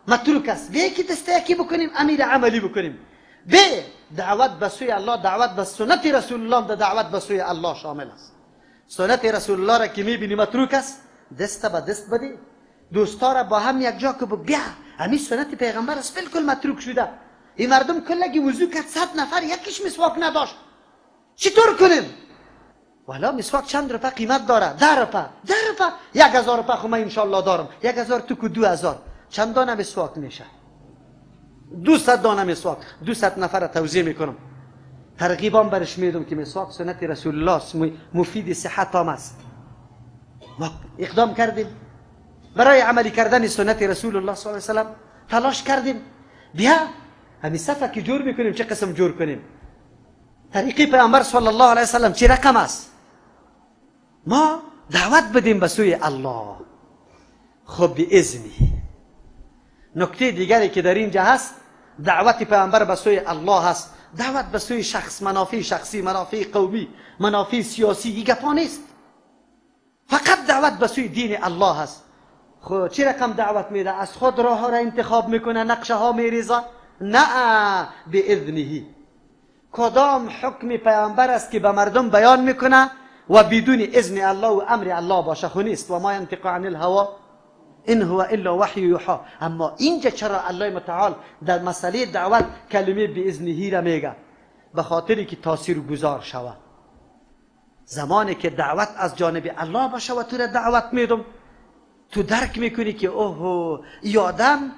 متروک است، یکی دستیکی بکنیم، امیر عملی بکنیم. به دعوت به سوی الله، دعوت به سنت رسول الله، دعوت به سوی الله شامل است. سنت رسول الله را که میبینی متروک است، دست به دست بده، دوستا را با هم یک جا که بیا همین سنت پیغمبر است بالکل متروک شده. این مردم کلگی وضو کرد 100 نفر یکیش مسواک نداشت، چطور کنیم؟ والا مسواک چند روپه قیمت داره؟ 10 روپه. 10 روپه 1000 روپه خو من انشالله دارم. 1000 تو کو 2000 چند دانه مسواک میشه؟ 200 دانه مسواک. 200 نفر توزیع میکنم. ترغیبام برش میدم که مسواک سنت رسول الله است، مفید صحت هم است. ما اقدام کردیم برای عملی کردن سنت رسول الله صلی الله علیه و سلم، تلاش کردیم. بیا همین صفحه که جور میکنیم چه قسم جور کنیم؟ طریقی پیامبر صلی الله علیه و سلم چه رقم است؟ ما دعوت بدیم به سوی الله. خب باذنی. نکته دیگری که در اینجا هست، دعوت پیامبر به سوی الله هست. دعوت به سوی شخص، منافع شخصی، منافع قومی، منافع سیاسی، این گپا نیست. فقط دعوت به سوی دین الله هست. خب چه رقم دعوت میده؟ از خود راه ها را انتخاب میکنه، نقشه ها میریزه؟ نه، باذنه. کدام حکم پیامبر است که به مردم بیان میکنه و بدون اذن الله و امر الله باشه؟ خو نیست. و ما ينطق عن الهوى ان هو الا وحی یوحى. اما اینجا چرا الله متعال در مسئله دعوت کلمه باذنه را میگه؟ به خاطری که تاثیر گذار شود. زمانی که دعوت از جانب الله باشه و تو را دعوت میدم، تو درک میکنی که اوه ای آدم،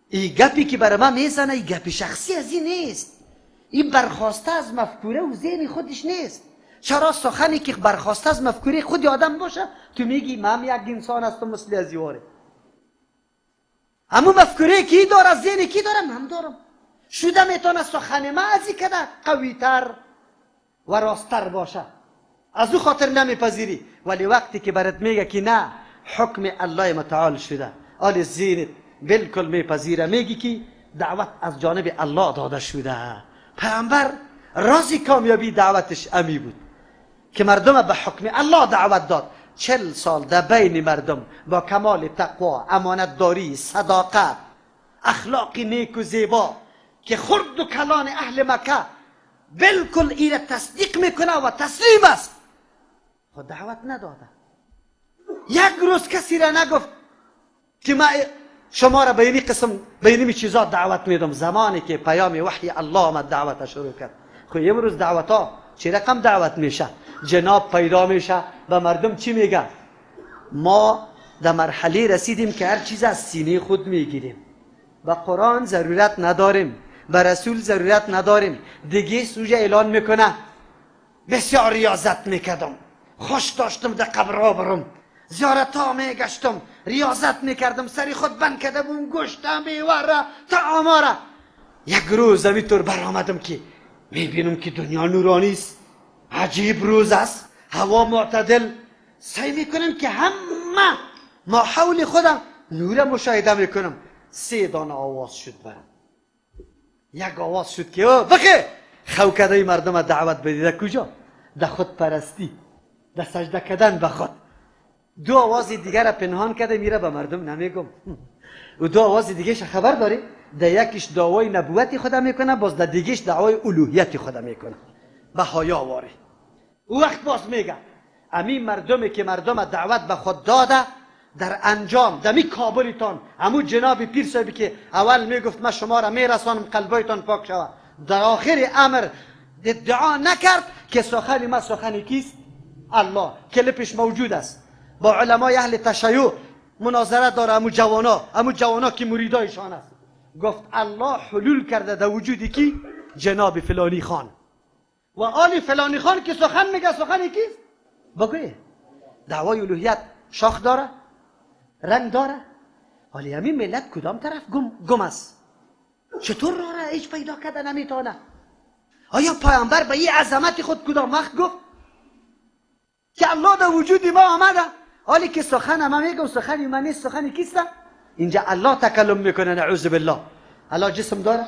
این گپی که برای من میزنه این گپی شخصی از این نیست، این برخواسته از مفکوره و ذهن خودش نیست. چرا سخنی که برخواسته از مفکوره خود آدم باشه تو میگی من یک انسان هستم مثل ازیواره، اما مفکوره کی داره، ذهن کی داره؟ من دارم. شده میتونه سخن من از این کده قویتر و راستر باشه، از او خاطر نمیپذیری. ولی وقتی که برات میگه که نه، حکم الله متعال شده، آل ذهنت بالکل میپذیره، میگی که دعوت از جانب الله داده شده. پیامبر راز کامیابی دعوتش امی بود که مردم به حکم الله دعوت داد. 40 سال در بین مردم با کمال تقوا، امانتداری، صداقت، اخلاق نیک و زیبا که خرد و کلان اهل مکه بالکل این تصدیق میکنه و تسلیم است، خود دعوت نداده. یک روز کسی را نگفت که ما شما را به این قسم به این چیزا دعوت میدم. زمانی که پیام وحی الله آمد دعوت شروع کرد. خب امروز دعوت ها چه رقم دعوت میشه؟ جناب پیدا میشه به مردم چی میگه؟ ما در مرحله رسیدیم که هر چیز از سینه خود میگیریم. به قرآن ضرورت نداریم، به رسول ضرورت نداریم. دیگه سوژه اعلان میکنه بسیار ریاضت میکردم، خوش داشتم در قبرها برم، زیارت ها میگشتم، ریاضت میکردم، سری خود بند کرده بوم، گوشتم میوره تعاماره. یک روز همینطور برآمدم که میبینم که دنیا نورانی است، عجیب روز است، هوا معتدل، سعی میکنم که همه ما حول خودم نور مشاهده میکنم. 3 دانه آواز شد برم. یک آواز شد که بخی خوکده مردم دعوت بدید. کجا؟ در خود پرستی، در سجده کردن به خود. 2 آواز دیگر را پنهان کرده میره به مردم نمیگم. و 2 آواز دیگه خبر داری؟ در یکیش دعوای نبوتی خدا میکنه، باز در دیگهش دعوای الوهیت خدا میکنه. به حیا واره. او وقت باز میگه امی مردمی که مردم دعوت به خود داده، در انجام دمی کابلتان، همو جناب پیر صاحبی که اول میگفت من شما را میرسانم قلبایتان پاک شود، در آخر امر ادعا نکرد که سخن ما سخن کیست؟ الله. کلیپش موجود است. با علمای اهل تشیع مناظره داره. همو جوانا که مریدایشان است. گفت الله حلول کرده در وجودی کی؟ جناب فلانی خان و آل فلانی خان که سخن میگه سخن کیست؟ بگویه. دعوای الوهیت شاخ داره، رنگ داره، ولی همین ملت کدام طرف گم است؟ چطور راه را هیچ پیدا کرده نمیتونه؟ آیا پیامبر به این عظمت خود کدام وقت گفت که الله در وجود ما آمده؟ حالی که سخن ما میگم سخن من نیست، سخن کیست؟ اینجا الله تکلم میکنه. نعوذ بالله. الله جسم داره؟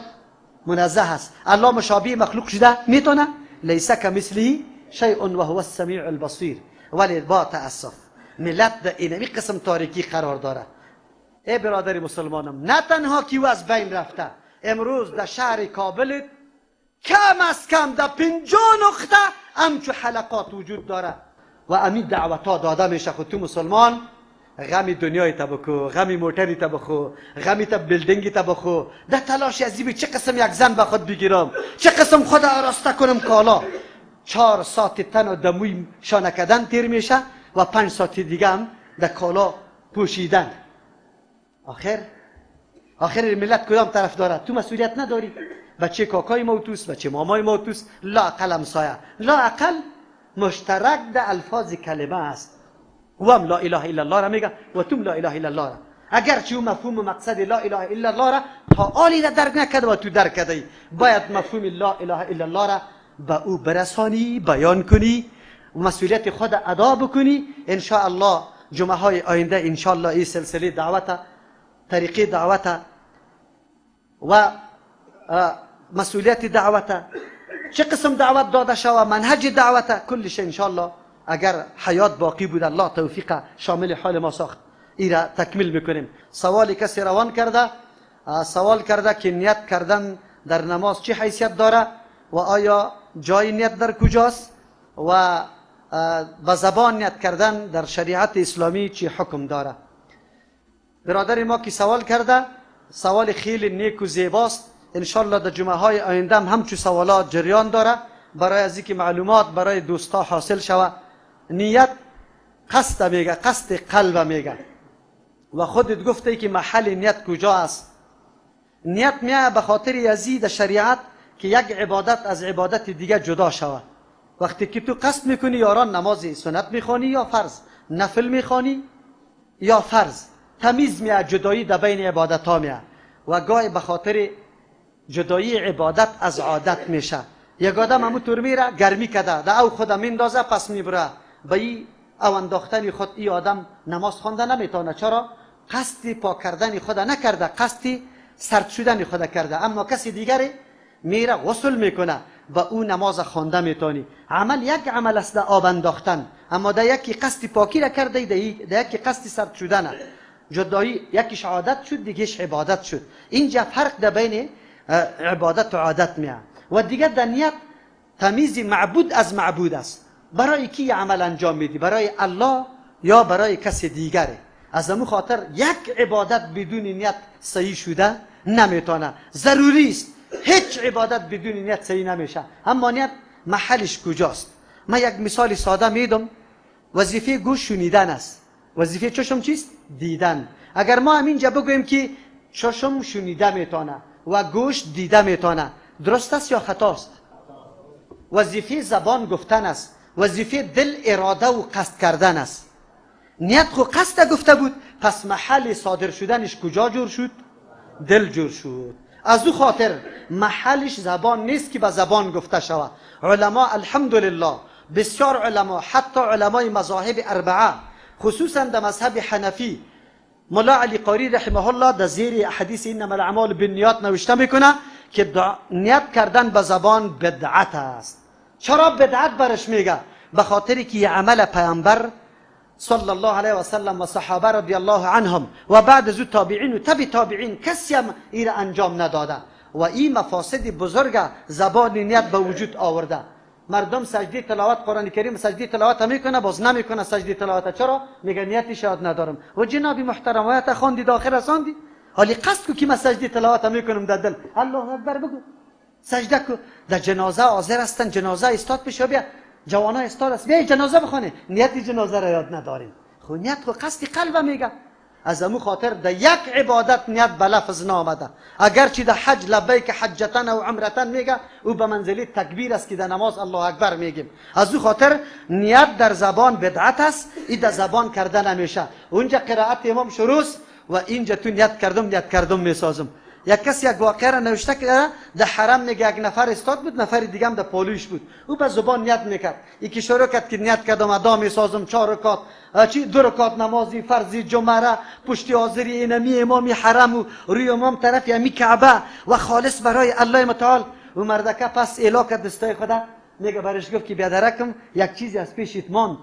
منزه است. الله مشابه مخلوق شده؟ میتونه؟ لیس کمثله شیء و هو السمیع البصیر. ولی با تاسف ملت در اینمی قسم تاریکی قرار داره. ای برادر مسلمانم، نه تنها کیو از بین رفته، امروز در شهر کابل کم از کم در 50 نقطه همچو حلقات وجود داره و امین دعوت ها داده میشه. خود تو مسلمان غمی دنیای تبخو، غمی موتری تبخو، غمی تب بیلدینگی تبخو، در تلاش ازیبی چه قسم یک زن به خود بگیرم، چه قسم خود آراسته کنم کالا. 4 ساعت تن و دموی شانه کردن تیر میشه و 5 ساعت دیگه هم در کالا پوشیدن. آخر ملت کدام طرف داره؟ تو مسئولیت نداری؟ بچه کاکای موتوس، بچه مامای موتوس، لا اقل همسایه، لا اقل مشترک در الفاظ کلمه است. و هم لا اله الا الله را میگه و تو لا اله الا الله را. اگرچه او مفهوم و مقصد لا اله الا الله را تا آلی را درک نکرده و تو درک کردی، باید مفهوم لا اله الا الله را به او برسانی، بیان کنی و مسئولیت خود ادا بکنی. ان شاء الله جمعه های آینده ان شاء الله این سلسله دعوت، طریقه دعوت و مسئولیت دعوت، چه قسم دعوت داده شود، منهج دعوت، کلش ان شاء الله اگر حیات باقی بود الله توفیق شامل حال ما ساخت ای را تکمیل میکنیم. سوال کسی روان کرده، سوال کرده که نیت کردن در نماز چه حیثیت داره و آیا جای نیت در کجاست و با زبان نیت کردن در شریعت اسلامی چه حکم داره. برادر ما که سوال کرده سوال خیلی نیک و زیباست. انشالله در جمعه های آینده هم همچون سوالات جریان داره برای از اینکه معلومات برای دوستا حاصل شود. نیت قصد میگه، قصد قلب میگه و خودت گفته که محل نیت کجا است. نیت میگه به خاطر یزید شریعت که یک عبادت از عبادت دیگه جدا شود. وقتی که تو قصد میکنی یاران نماز سنت میخوانی یا فرض، نفل میخوانی یا فرض، تمیز میگه، جدایی در بین عبادت ها میگه و گاهی به خاطر جدایی عبادت از عادت میشه. یک آدم همونطور میره گرمی کده در او خودم میندازه پس میبره به این او انداختن خود این آدم نماز خوانده نمیتونه. چرا؟ قصد پاک کردن خود نکرده، قصد سرد شدن خود کرده. اما کسی دیگری میره غسل میکنه و او نماز خوانده میتونی. عمل یک عمل است در آب انداختن، اما در یکی قصد پاکی را کرده، در یکی قصد سرد شدن. جدایی یکیش عادت شد دیگهش عبادت شد. اینجا فرق در بین عبادت و عادت میاد. و دیگه در نیت تمیز معبود از معبود است. برای کی عمل انجام میدی؟ برای الله یا برای کسی دیگره؟ از همون خاطر یک عبادت بدون نیت صحیح شده نمیتونه. ضروری است هیچ عبادت بدون نیت صحیح نمیشه. اما نیت محلش کجاست؟ من یک مثال ساده میدم. وظیفه گوش شنیدن است، وظیفه چشم چیست؟ دیدن. اگر ما همینجا بگوییم که چشم شنیده میتونه و گوش دیده میتونه، درست است یا خطاست؟ وظیفه زبان گفتن است، وظیفه دل اراده و قصد کردن است. نیت خو قصد گفته بود، پس محل صادر شدنش کجا جور شد؟ دل جور شد. از او خاطر محلش زبان نیست که به زبان گفته شود. علما الحمدلله بسیار علما، حتی علمای مذاهب اربعه، خصوصا در مذهب حنفی، مولا علی قاری رحمه الله در زیر حدیث انما الاعمال بالنیات نوشته میکنه که نیت کردن به زبان بدعت است. چرا بدعت برش میگه؟ به خاطری که عمل پیامبر صلی الله علیه و سلم و صحابه رضی الله عنهم و بعد از تابعین و تبع تابعین کسی هم این انجام نداده و این مفاسد بزرگ زبان نیت به وجود آورده. مردم سجده تلاوت قرآن کریم سجده تلاوت میکنه باز نمیکنه سجده تلاوت. چرا؟ میگه نیتی شاید ندارم. و جناب محترم آیت خواندی داخل رساندی، حالی قصد کو که من سجده تلاوت میکنم در دل، الله اکبر بگو، سجده کو. در جنازه حاضر هستن، جنازه استاد بشه، بیا جوانا استاد است، بیا جنازه بخونه، نیت جنازه را یاد نداریم. خو نیت کو قصد قلب میگه. از امو خاطر در یک عبادت نیت به لفظ نامده. اگرچه در حج لبیک حجتن و عمرتن میگه، او به منزله تکبیر است که در نماز الله اکبر میگیم. از او خاطر نیت در زبان بدعت است، این در زبان کرده نمیشه. اونجا قرائت امام شروع و اینجا تو نیت کردم میسازم. یک کسی یک واقعه را نوشته که در حرم میگه یک نفر استاد بود، نفر دیگه هم در پالوش بود. او به زبان نیت میکرد، یکی شروع کرد که نیت کردم ادا میسازم 4 رکعت، 2 رکعت نمازی فرضی جمعه را پشتی حاضری اینمی امامی حرم و روی امام طرف یمی کعبه و خالص برای الله متعال. و مردکه پس اعلا دستای خدا میگه برش گفت که بیادرکم یک چیزی از پیشت ماند،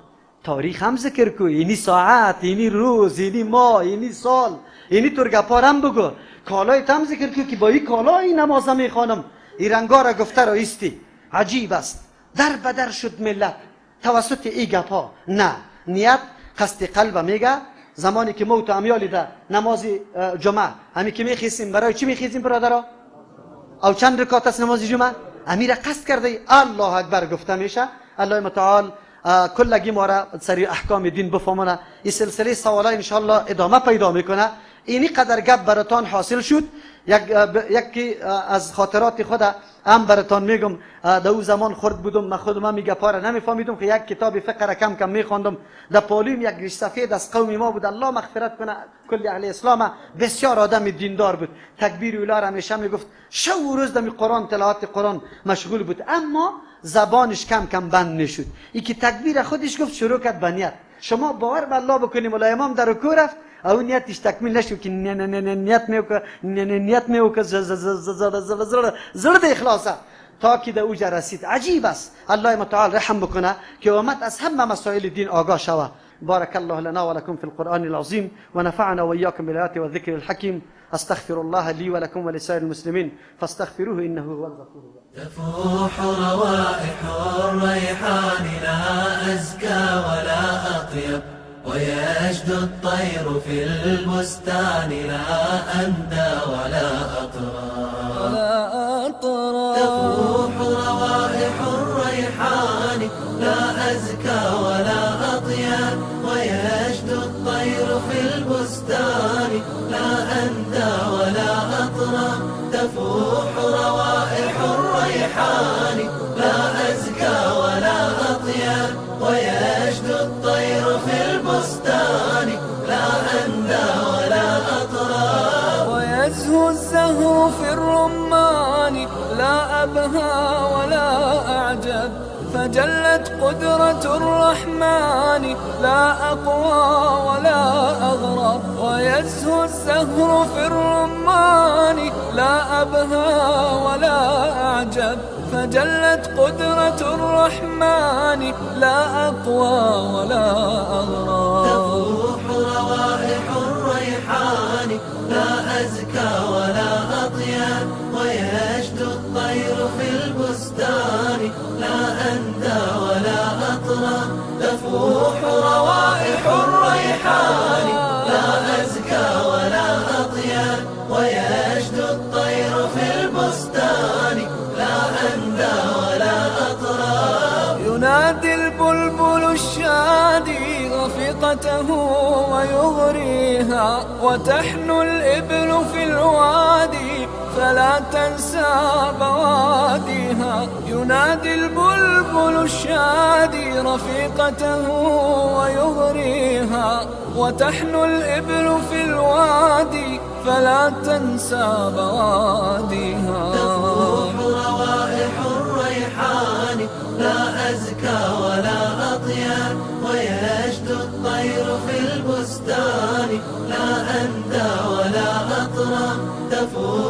تاریخ هم ذکر کو، اینی ساعت، اینی روز، اینی ماه، اینی سال، اینی ترگپارم بگو، کالای تم ذکر کو که با این کالای نماز میخوانم. این رنگا را گفته رایستی. عجیب است، در بدر شد ملت توسط این گپا. نه، نیت قصد قلب میگه. زمانی که موت امیالی ده نماز جمعه همی که میخیزیم، برای چی میخیزیم برادرها؟ او چند رکعت است نماز جمعه؟ امیر قصد کرده الله اکبر گفته میشه. الله متعال کلگی ما را سری احکام دین بفهمونه. این سلسله سوالا ان شاء الله ادامه پیدا میکنه. اینی قدر گپ براتان حاصل شد. یکی از خاطرات خود هم براتان میگم. در او زمان خرد بودم، من خودم می گپا را نمیفهمیدم که یک کتاب فقه را کم کم میخواندم. در پالویم یک ریش سفید از قوم ما بود، الله مغفرت کنه کل اهل اسلام، بسیار آدم دیندار بود. تکبیر اولا را همیشه میگفت، شب و روز در قرآن تلاوت قرآن مشغول بود، اما زبانش کم کم بند نشد. این که تکبیر خودش گفت شروع کرد به نیت. شما باور به الله بکنیم، مولا امام در رکوع رفت، او نیتش تکمیل نشد که نیت میوکه زرد اخلاصه تا که در اوجه رسید. عجیب است. الله متعال رحم بکنه که امت از همه مسائل دین آگاه شوه. بارك الله لنا ولكم في القرآن العظيم ونفعنا وإياكم بالآيات والذكر الحكيم. أستغفر الله لي ولكم ولسائر المسلمين فاستغفروه إنه هو الغفور الرحيم. تفوح روائح الريحان لا أزكى ولا أطيب، ويجدو الطير في البستان لا أندى ولا أطرى. تفوح روائح الريحان لا أزكى ولا أطيب، ويجدو الطير في البستان لا أندى ولا أطرى. تفوح روائح الريحان لا أزكى ولا أطيب، ويجدو الطير في البستان لا أندى ولا أطرى. ويزهو الزهر في الرمان لا أبهى ولا أعجب، فجلت قدرة الرحمن لا أقوى ولا أغرب. ويزهو الزهر في الرمان لا أبهى ولا أعجب، فجلت قدرة الرحمن لا أقوى ولا أغرب. تفوح روائح الريحان لا أزكى ولا أطيب، ويجدو الطير في البستان لا أندى ولا أطرى. تفوح روائح الريحان لا أزكى ولا أطيب، ويجدو الطير في البستان لا أندى ولا أطرى. ينادي البلبل الشادي رفيقته ويغريها، وتحنو الإبل في الوادي فلا تنسى بواديها. ينادي البلبل الشادي رفيقته ويغريها، وتحنو الإبل في الوادي فلا تنسى بواديها. تفوح روائح الريحان لا أزكى ولا أطيب، ويجدو الطير في البستان لا أندى ولا أطرى. تفوح